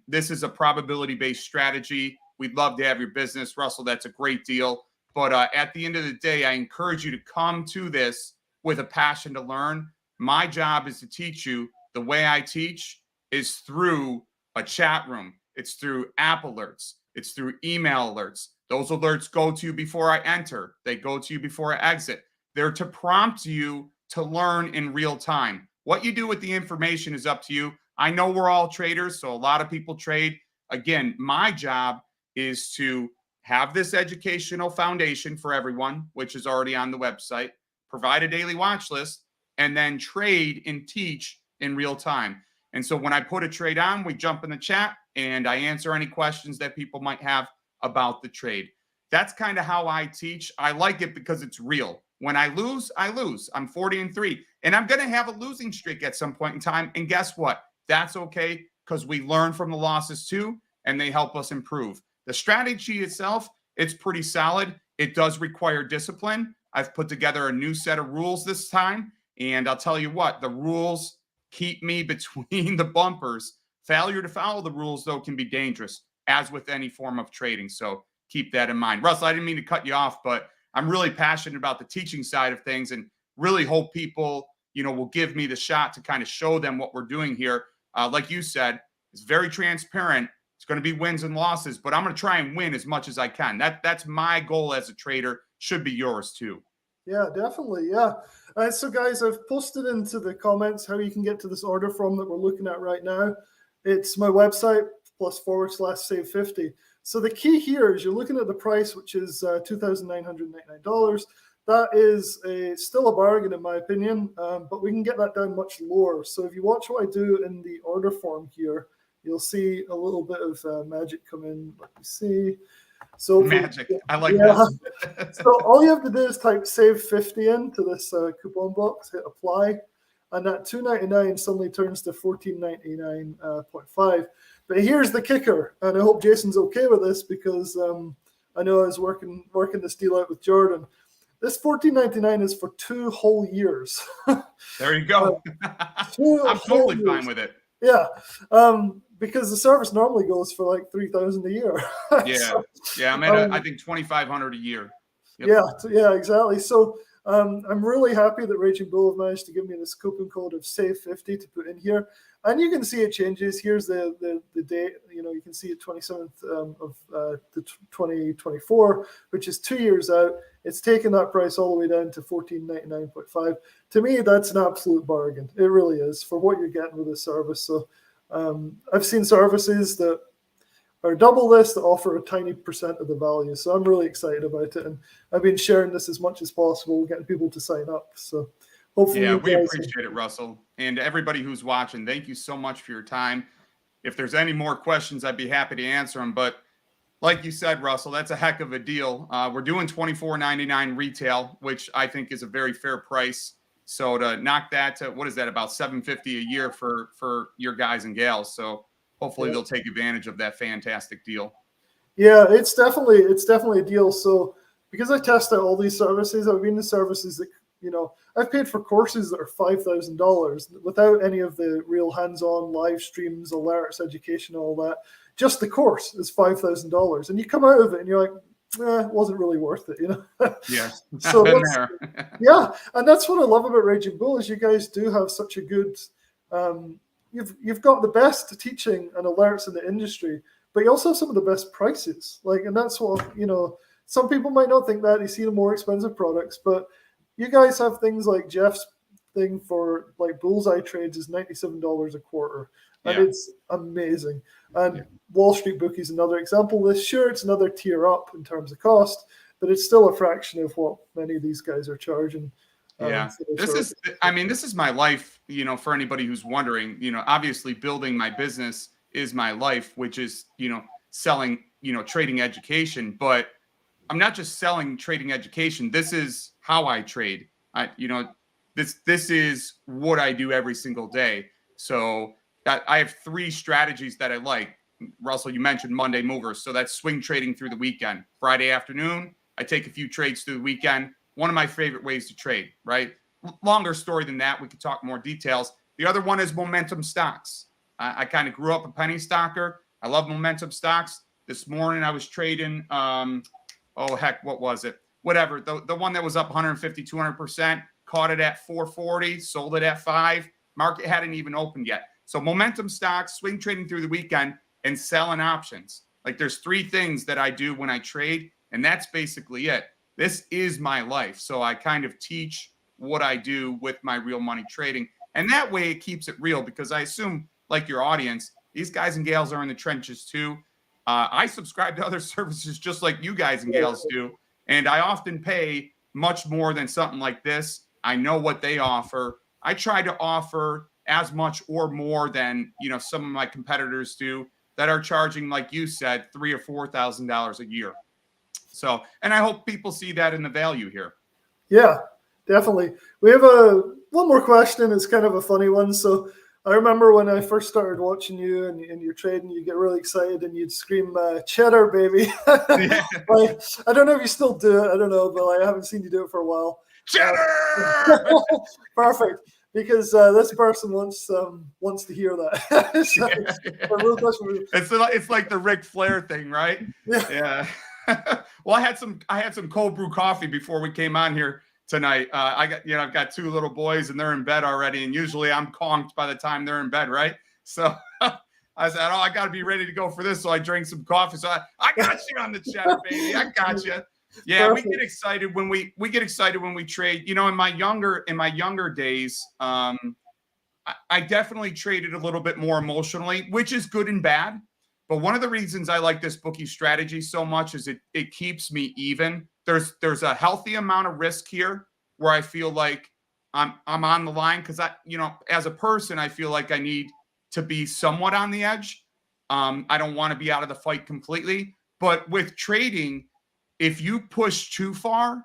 This is a probability-based strategy. We'd love to have your business, Russell. That's a great deal. But at the end of the day, I encourage you to come to this with a passion to learn. My job is to teach you. The way I teach is through a chat room. It's through app alerts. It's through email alerts. Those alerts go to you before I enter. They go to you before I exit. They're to prompt you to learn in real time. What you do with the information is up to you. I know we're all traders, so a lot of people trade. Again, my job is to have this educational foundation for everyone, which is already on the website, provide a daily watch list, and then trade and teach in real time. And so when I put a trade on, we jump in the chat and I answer any questions that people might have about the trade. That's kind of how I teach. I like it because it's real. When I lose, I lose. I'm 40-3, and I'm going to have a losing streak at some point in time. And guess what? That's okay, because we learn from the losses too, and they help us improve. The strategy itself, it's pretty solid. It does require discipline. I've put together a new set of rules this time, and I'll tell you what, the rules keep me between the bumpers. Failure to follow the rules, though, can be dangerous, as with any form of trading. So keep that in mind. Russell, I didn't mean to cut you off, but I'm really passionate about the teaching side of things and really hope people, will give me the shot to kind of show them what we're doing here. Like you said, it's very transparent. It's going to be wins and losses, but I'm going to try and win as much as I can. That's my goal as a trader. Should be yours too. Yeah, definitely. Yeah. So guys, I've posted into the comments how you can get to this order form that we're looking at right now. It's my website +/SAVE50. So the key here is you're looking at the price, which is $2,999. That is still a bargain in my opinion, but we can get that down much lower. So if you watch what I do in the order form here, you'll see a little bit of magic come in. Let me see. So magic. I like that. So all you have to do is type SAVE50 into this coupon box, hit apply. and that 299 suddenly turns to 1499.5. But here's the kicker, and I hope Jason's okay with this because I know I was working this deal out with Jordan. This 1499 is for 2 whole years. There you go. I'm totally fine with it. Yeah, because the service normally goes for like $3,000 a year. Yeah, So, yeah. I'm at I think $2,500 a year. Yep. Yeah, exactly. So I'm really happy that Raging Bull have managed to give me this coupon code of SAVE50 to put in here. And you can see it changes. Here's the date. You can see it 27th of the 2024, which is 2 years out. It's taken that price all the way down to 1499.5. To me, that's an absolute bargain. It really is for what you're getting with this service. So I've seen services that are double this that offer a tiny percent of the value. So I'm really excited about it. And I've been sharing this as much as possible, getting people to sign up. So hopefully, yeah, we appreciate it, Russell. And everybody who's watching, thank you so much for your time. If there's any more questions, I'd be happy to answer them. But like you said, Russell, that's a heck of a deal. We're doing $24.99 retail, which I think is a very fair price. So to knock that to, what is that, about $750 a year for your guys and gals. So hopefully they'll take advantage of that fantastic deal. Yeah, it's definitely a deal. So because I test out all these services, I've been to services that, I've paid for courses that are $5,000 without any of the real hands-on live streams, alerts, education, all that. Just the course is $5,000, and you come out of it and you're like, it wasn't really worth it, Yeah. So yeah, and that's what I love about Raging Bull is you guys do have such a good. You've got the best teaching and alerts in the industry, but you also have some of the best prices. And that's what some people might not think that they see the more expensive products, but you guys have things like Jeff's thing for like bullseye trades is $97 a quarter. And it's amazing. And Wall Street Bookie is another example. It's another tier up in terms of cost, but it's still a fraction of what many of these guys are charging. This is my life, for anybody who's wondering, obviously building my business is my life, which is, selling, trading education, but I'm not just selling trading education. This is how I trade. This is what I do every single day. So I have 3 strategies that I like. Russell, you mentioned Monday movers. So that's swing trading through the weekend. Friday afternoon, I take a few trades through the weekend. One of my favorite ways to trade, right? Longer story than that. We could talk more details. The other one is momentum stocks. I kind of grew up a penny stocker. I love momentum stocks. This morning I was trading, what was it? Whatever. The one that was up 150, 200%, caught it at 440, sold it at 5. Market hadn't even opened yet. So momentum stocks, swing trading through the weekend, and selling options. Like there's 3 things that I do when I trade, and that's basically it. This is my life. So I kind of teach what I do with my real money trading. And that way it keeps it real because I assume, like your audience, these guys and gals are in the trenches too. I subscribe to other services just like you guys and gals do. And I often pay much more than something like this. I know what they offer. I try to offer as much or more than, some of my competitors do that are charging, like you said, $3,000 or $4,000 a year. So, and I hope people see that in the value here. Yeah, definitely. We have one more question. It's kind of a funny one. So I remember when I first started watching you and you're trading, you get really excited and you'd scream, cheddar, baby. Yeah. I don't know if you still do it. I don't know, but I haven't seen you do it for a while. Cheddar! Perfect. Because this person wants to hear that. So, real question. It's like the Ric Flair thing, right? Yeah. Well, I had some cold brew coffee before we came on here tonight. I've got 2 little boys and they're in bed already, and usually I'm conked by the time they're in bed, right? So I said, I got to be ready to go for this. So I drank some coffee. So I got you on the cheddar, baby. I got you. Yeah, perfect. We get excited when we trade. In my younger days, I definitely traded a little bit more emotionally, which is good and bad. But one of the reasons I like this bookie strategy so much is it keeps me even. There's a healthy amount of risk here where I feel like I'm on the line because as a person, I feel like I need to be somewhat on the edge. I don't want to be out of the fight completely. But with trading, if you push too far,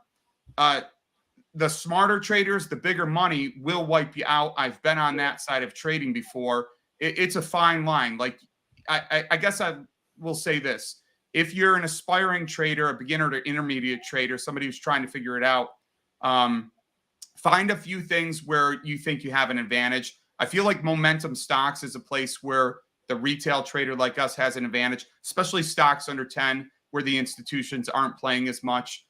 the smarter traders, the bigger money will wipe you out. I've been on that side of trading before. It's a fine line. Like, I guess I will say this. If you're an aspiring trader, a beginner to intermediate trader, somebody who's trying to figure it out, find a few things where you think you have an advantage. I feel like momentum stocks is a place where the retail trader like us has an advantage, especially stocks under 10, where the institutions aren't playing as much.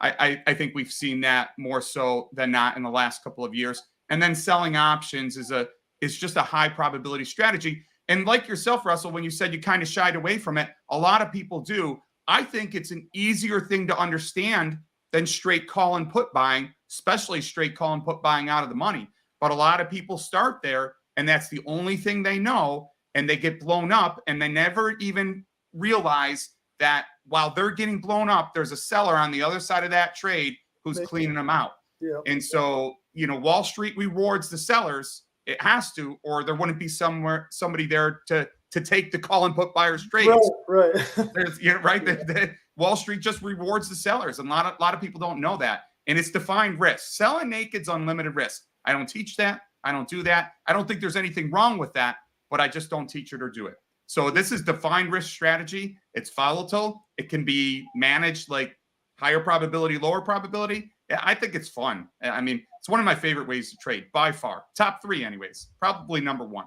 I think we've seen that more so than not in the last couple of years. And then selling options is just a high probability strategy. And like yourself, Russell, when you said you kind of shied away from it, a lot of people do. I think it's an easier thing to understand than straight call and put buying, especially straight call and put buying out of the money. But a lot of people start there, and that's the only thing they know, and they get blown up, and they never even realize that while they're getting blown up, there's a seller on the other side of that trade who's cleaning them out. Yeah. And so, Wall Street rewards the sellers. It has to, or there wouldn't be somebody there to take the call and put buyers trades. Right. There's, right. The Wall Street just rewards the sellers. And a lot of people don't know that. And it's defined risk. Selling naked's unlimited risk. I don't teach that. I don't do that. I don't think there's anything wrong with that, but I just don't teach it or do it. So this is defined risk strategy. It's volatile. It can be managed like higher probability, lower probability. I think it's fun. I mean, it's one of my favorite ways to trade by far. Top 3 anyways, probably number 1.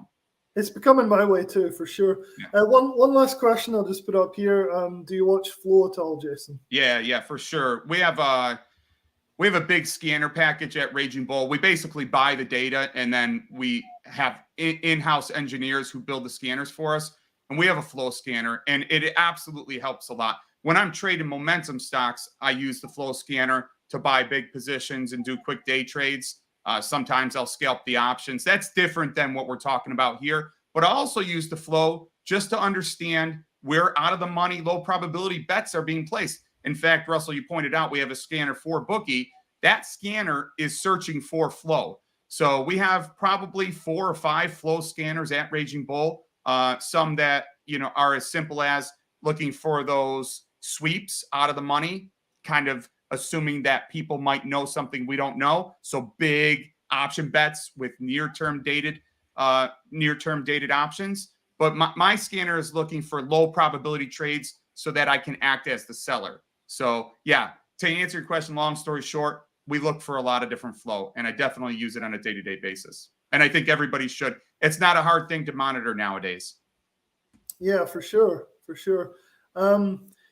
It's becoming my way too, for sure. Yeah. One last question I'll just put up here. Do you watch Flow at all, Jason? Yeah, for sure. We have a big scanner package at Raging Bull. We basically buy the data, and then we have in-house engineers who build the scanners for us. And we have a Flow scanner, and it absolutely helps a lot. When I'm trading momentum stocks, I use the Flow scanner to buy big positions and do quick day trades. Sometimes I'll scalp the options. That's different than what we're talking about here. But I also use the Flow just to understand where out of the money, low probability bets are being placed. In fact, Russell, you pointed out we have a scanner for Bookie. That scanner is searching for Flow. So we have probably 4 or 5 Flow scanners at Raging Bull. Some that are as simple as looking for those sweeps out of the money, kind of assuming that people might know something we don't know. So big option bets with near-term dated options. But my scanner is looking for low probability trades so that I can act as the seller. So yeah, to answer your question, long story short, we look for a lot of different Flow, and I definitely use it on a day-to-day basis. And I think everybody should. It's not a hard thing to monitor nowadays. Yeah, for sure.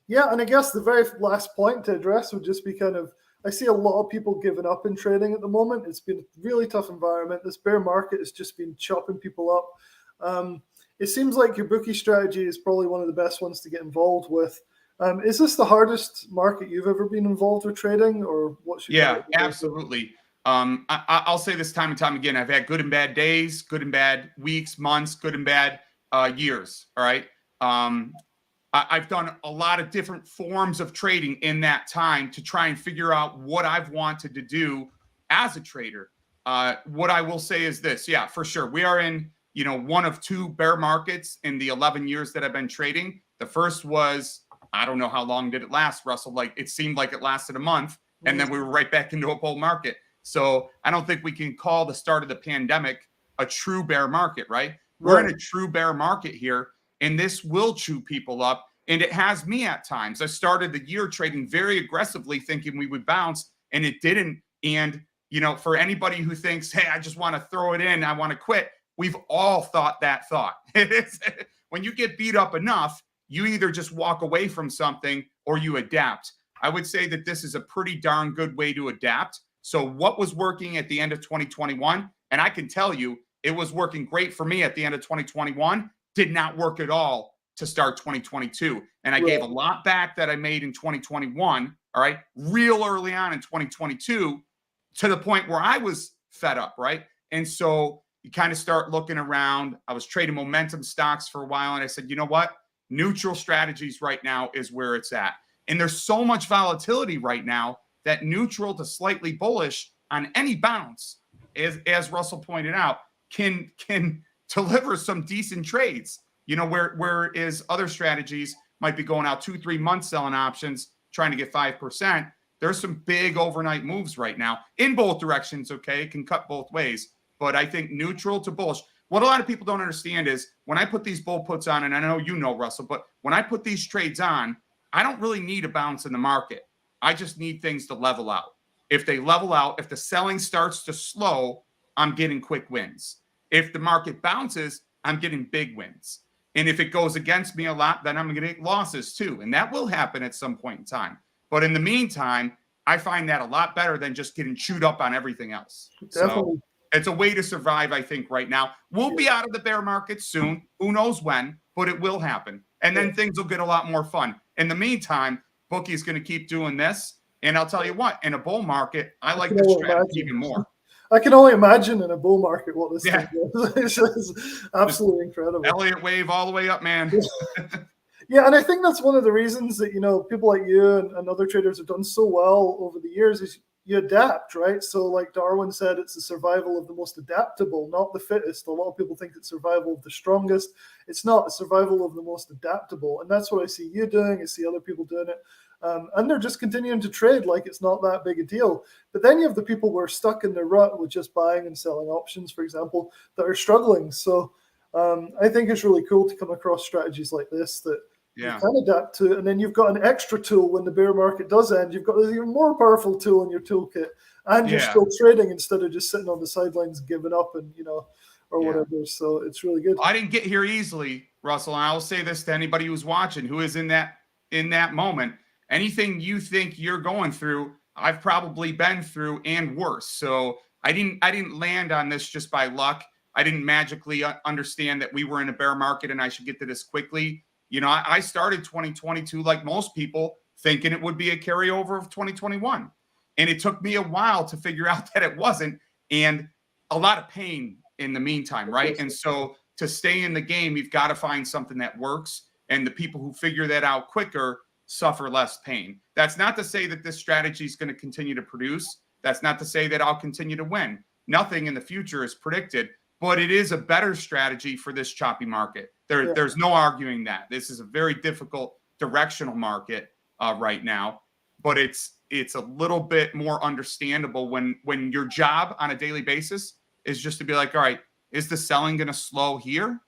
Yeah, and I guess the very last point to address would just be I see a lot of people giving up in trading at the moment. It's been a really tough environment. This bear market has just been chopping people up. It seems like your Bookie strategy is probably one of the best ones to get involved with. Is this the hardest market you've ever been involved with trading, or what should? Yeah, absolutely. I'll say this time and time again. I've had good and bad days, good and bad weeks, months, good and bad years. All right. I've done a lot of different forms of trading in that time to try and figure out what I've wanted to do as a trader. What I will say is this. Yeah, for sure. We are in, one of 2 bear markets in the 11 years that I've been trading. The first was, I don't know how long did it last, Russell. Like, it seemed like it lasted a month, and then we were right back into a bull market. So I don't think we can call the start of the pandemic a true bear market, right? We're in a true bear market here, and this will chew people up. And it has me at times. I started the year trading very aggressively, thinking we would bounce, and it didn't. And, for anybody who thinks, hey, I just want to throw it in, I want to quit, we've all thought that thought. When you get beat up enough, you either just walk away from something or you adapt. I would say that this is a pretty darn good way to adapt. So what was working at the end of 2021, and I can tell you it was working great for me at the end of 2021, did not work at all to start 2022. And I gave a lot back that I made in 2021, all right, real early on in 2022, to the point where I was fed up, right? And so you kind of start looking around. I was trading momentum stocks for a while, and I said, you know what? Neutral strategies right now is where it's at. And there's so much volatility right now that neutral to slightly bullish on any bounce, as Russell pointed out, can deliver some decent trades. Whereas other strategies might be going out 2-3 months selling options, trying to get 5%. there's some big overnight moves right now in both directions. Okay. It can cut both ways, but I think neutral to bullish. What a lot of people don't understand is when I put these bull puts on, and I know you know, Russell, but when I put these trades on, I don't really need a bounce in the market. I just need things to level out. If they level out, if the selling starts to slow, I'm getting quick wins. If the market bounces, I'm getting big wins. And if it goes against me a lot, then I'm going to get losses too. And that will happen at some point in time. But in the meantime, I find that a lot better than just getting chewed up on everything else. Definitely. So it's a way to survive, I think, right now. We'll be out of the bear market soon. Who knows when, but it will happen. And then things will get a lot more fun. In the meantime, Bookie's going to keep doing this. And I'll tell you what, in a bull market, I like this strategy even more. I can only imagine in a bull market what this thing is. It's absolutely incredible. Elliott wave all the way up, man. Yeah, and I think that's one of the reasons that, people like you and other traders have done so well over the years is you adapt, right? So like Darwin said, it's the survival of the most adaptable, not the fittest. A lot of people think it's survival of the strongest. It's not. It's survival of the most adaptable. And that's what I see you doing. I see other people doing it. And they're just continuing to trade like it's not that big a deal. But then you have the people who are stuck in their rut with just buying and selling options, for example, that are struggling. So I think it's really cool to come across strategies like this that you can adapt to. And then you've got an extra tool when the bear market does end. You've got an even more powerful tool in your toolkit. And you're still trading instead of just sitting on the sidelines giving up and, or whatever. So it's really good. I didn't get here easily, Russell. And I will say this to anybody who's watching, who is in that moment. Anything you think you're going through, I've probably been through and worse. So I didn't land on this just by luck. I didn't magically understand that we were in a bear market and I should get to this quickly. I started 2022 like most people, thinking it would be a carryover of 2021. And it took me a while to figure out that it wasn't, and a lot of pain in the meantime, right? And so to stay in the game, you've got to find something that works. And the people who figure that out quicker suffer less pain. That's not to say that this strategy is going to continue to produce. That's not to say that I'll continue to win. Nothing in the future is predicted, but it is a better strategy for this choppy market. There's no arguing that. This is a very difficult directional market right now, but it's a little bit more understandable when your job on a daily basis is just to be like, all right, is the selling going to slow here?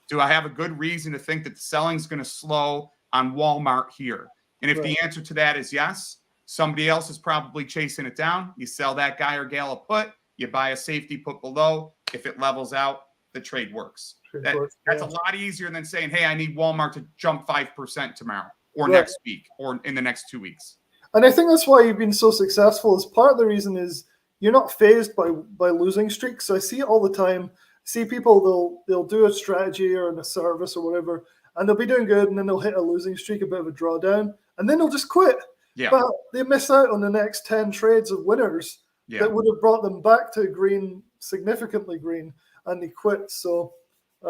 Do I have a good reason to think that the selling is going to slow on Walmart here? And if the answer to that is yes, somebody else is probably chasing it down. You sell that guy or gal a put, you buy a safety put below. If it levels out, the trade works. That's a lot easier than saying, hey, I need Walmart to jump 5% tomorrow or next week or in the next 2 weeks. And I think that's why you've been so successful. Is part of the reason is you're not phased by losing streaks. So I see it all the time. See people, they'll do a strategy or a service or whatever, and they'll be doing good, and then they'll hit a losing streak, a bit of a drawdown, and then they'll just quit. Yeah. But they miss out on the next 10 trades of winners that would have brought them back to green, significantly green, and they quit. So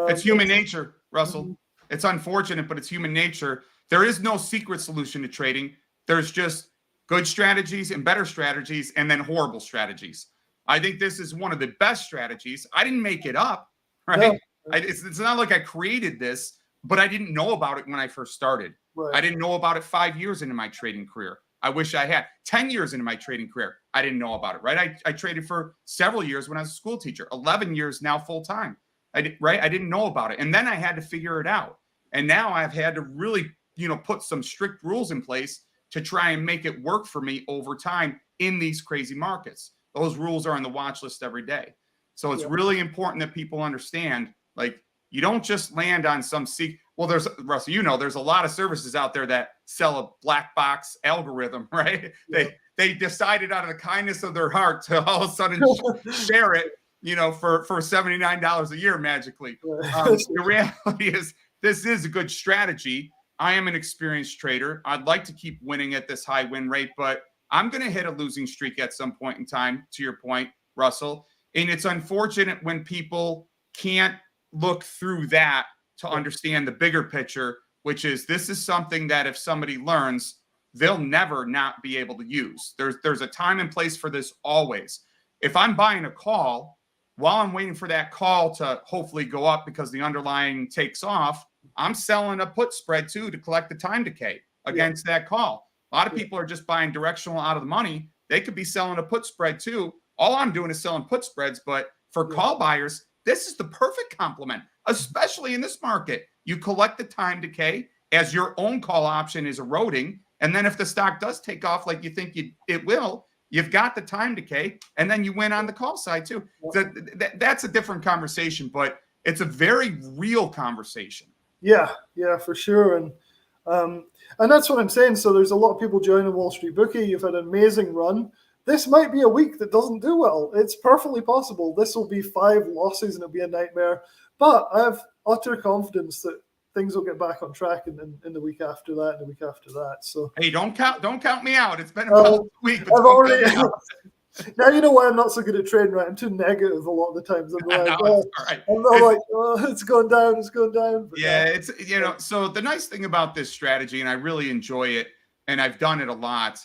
it's human nature, Russell. Mm-hmm. It's unfortunate, but it's human nature. There is no secret solution to trading. There's just good strategies and better strategies, and then horrible strategies. I think this is one of the best strategies. I didn't make it up, right? Yeah. It's not like I created this, but I didn't know about it when I first started. Right. I didn't know about it 5 years into my trading career. I wish I had 10 years into my trading career. I didn't know about it, right? I traded for several years when I was a school teacher, 11 years now full time, I didn't know about it. And then I had to figure it out. And now I've had to really, put some strict rules in place to try and make it work for me over time in these crazy markets. Those rules are on the watch list every day. So it's really important that people understand, like, you don't just land on some well, Russell, there's a lot of services out there that sell a black box algorithm, right? Yeah. They decided out of the kindness of their heart to all of a sudden share it, for $79 a year magically. The reality is this is a good strategy. I am an experienced trader. I'd like to keep winning at this high win rate, but I'm going to hit a losing streak at some point in time, to your point, Russell. And it's unfortunate when people can't look through that to understand the bigger picture, which is this is something that if somebody learns, they'll never not be able to use. There's a time and place for this always. If I'm buying a call, while I'm waiting for that call to hopefully go up because the underlying takes off, I'm selling a put spread too to collect the time decay against that call. A lot of people are just buying directional out of the money. They could be selling a put spread too. All I'm doing is selling put spreads, but for call buyers, this is the perfect complement, especially in this market. You collect the time decay as your own call option is eroding. And then if the stock does take off like you think it will, you've got the time decay, and then you win on the call side too. So that's a different conversation, but it's a very real conversation. Yeah, for sure. And that's what I'm saying. So there's a lot of people joining Wall Street Bookie. You've had an amazing run. This might be a week that doesn't do well. It's perfectly possible. This will be 5 losses and it'll be a nightmare. But I have utter confidence that things will get back on track in the week after that and the week after that. So hey, don't count me out. It's been about a week. I've already. Now you know why I'm not so good at trading, right? I'm too negative a lot of the times. I'm like, it's going down, it's going down. But yeah, it's So the nice thing about this strategy, and I really enjoy it, and I've done it a lot.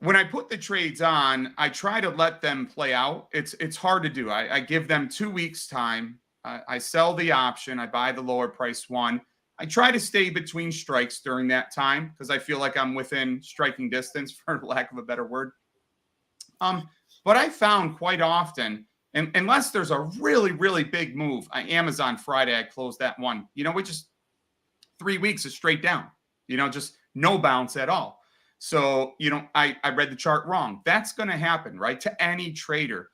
When I put the trades on, I try to let them play out. It's hard to do. I give them 2 weeks time. I sell the option. I buy the lower price one. I try to stay between strikes during that time because I feel like I'm within striking distance, for lack of a better word. But I found quite often, and unless there's a really, really big move, Amazon Friday, I closed that one. We just 3 weeks is straight down, just no bounce at all. So, I read the chart wrong. That's going to happen, right? To any trader.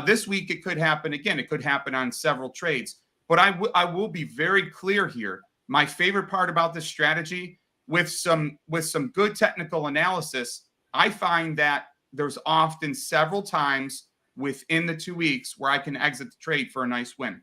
This week, it could happen again. It could happen on several trades. But I will be very clear here. My favorite part about this strategy, with some good technical analysis, I find that there's often several times within the 2 weeks where I can exit the trade for a nice win.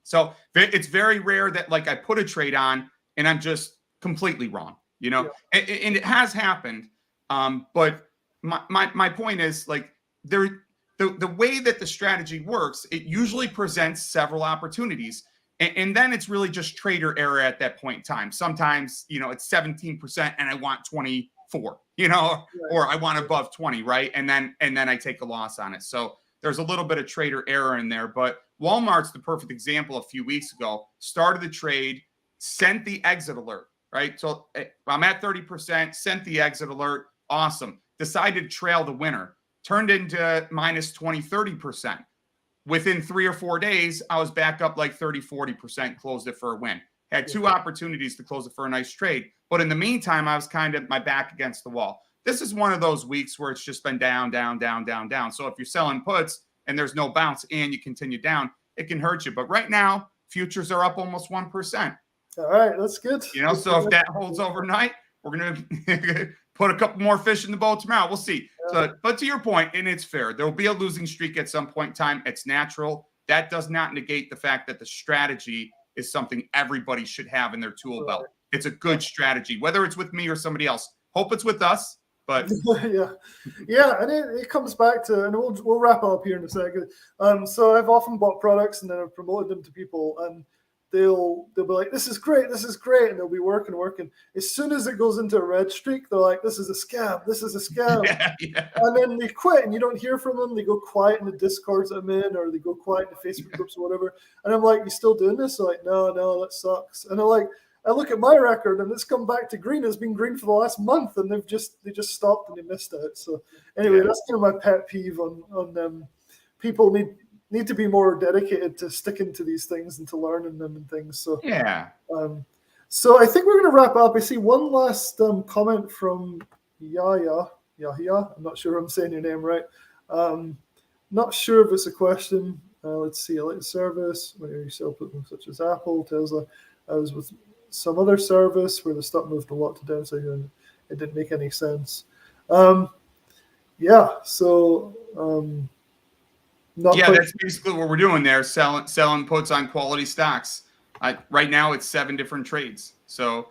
So it's very rare that I put a trade on and I'm just completely wrong, and it has happened. But my point is the way that the strategy works, it usually presents several opportunities. And then it's really just trader error at that point in time. Sometimes, it's 17% and I want 24, or I want above 20, right? And then I take a loss on it. So there's a little bit of trader error in there. But Walmart's the perfect example. A few weeks ago, started the trade, sent the exit alert, right? So I'm at 30%, sent the exit alert. Awesome. Decided to trail the winner. Turned into minus 20, 30%. Within 3 or 4 days, I was back up 30, 40%, closed it for a win. Had 2 opportunities to close it for a nice trade. But in the meantime, I was kind of my back against the wall. This is one of those weeks where it's just been down, down, down, down, down. So if you're selling puts and there's no bounce and you continue down, it can hurt you. But right now, futures are up almost 1%. All right, that's good. So if that holds overnight, we're going to put a couple more fish in the boat tomorrow. We'll see. So, but to your point, and it's fair, there will be a losing streak at some point in time. It's natural. That does not negate the fact that the strategy is something everybody should have in their tool belt. It's a good strategy, whether it's with me or somebody else. Hope it's with us, but yeah, and it comes back to, and we'll wrap up here in a second. So I've often bought products and then I've promoted them to people, and they'll be like, this is great, and they'll be working. As soon as it goes into a red streak, they're like, this is a scam. Yeah. And then they quit and you don't hear from them. They go quiet in the Discords I'm in, or they go quiet in the Facebook groups or whatever. And I'm like, you still doing this? They're like, no, that sucks. And they're like, I look at my record and it's come back to green. It's been green for the last month, and they just stopped and they missed out. So anyway, that's kind of my pet peeve on people need to be more dedicated to sticking to these things and to learning them and things. So yeah. So I think we're going to wrap up. I see one last comment from Yahya. I'm not sure if I'm saying your name right. Not sure if it's a question. Let's see. I like the service where you sell platforms such as Apple, Tesla. I was with some other service where the stock moved a lot to downside and it didn't make any sense. That's basically what we're doing there, selling puts on quality stocks. Right now, it's 7 different trades. So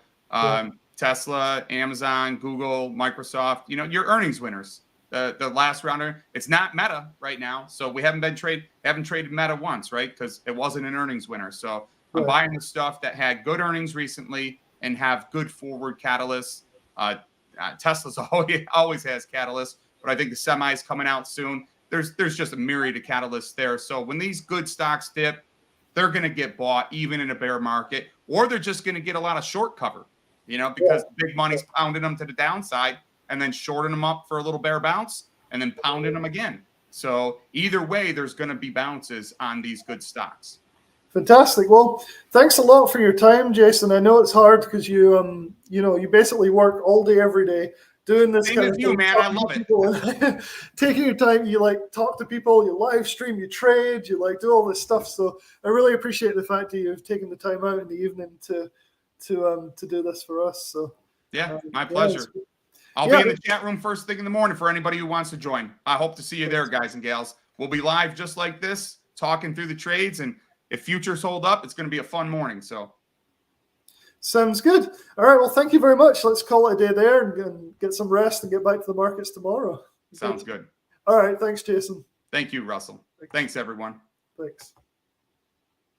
Tesla, Amazon, Google, Microsoft, your earnings winners. The last rounder, it's not Meta right now. So we haven't traded Meta once, right? Because it wasn't an earnings winner. So I'm buying the stuff that had good earnings recently and have good forward catalysts. Tesla's always has catalysts, but I think the semi is coming out soon. There's just a myriad of catalysts there. So when these good stocks dip, they're going to get bought even in a bear market, or they're just going to get a lot of short cover. because big money's pounding them to the downside and then shorting them up for a little bear bounce and then pounding them again. So either way, there's going to be bounces on these good stocks. Fantastic. Well, thanks a lot for your time, Jason. I know it's hard because you you basically work all day, every day doing this. Same as you, man. I love it. Taking your time, you talk to people, you live stream, you trade, you do all this stuff. So I really appreciate the fact that you've taken the time out in the evening to do this for us. So yeah, my pleasure. I'll be in the chat room first thing in the morning for anybody who wants to join. I hope to see you there, guys and gals. We'll be live just like this, talking through the trades, and if futures hold up, it's going to be a fun morning. So sounds good. All right. Well, thank you very much. Let's call it a day there and get some rest and get back to the markets tomorrow. Sounds good. All right. Thanks, Jason. Thank you, Russell. Thanks, everyone. Thanks.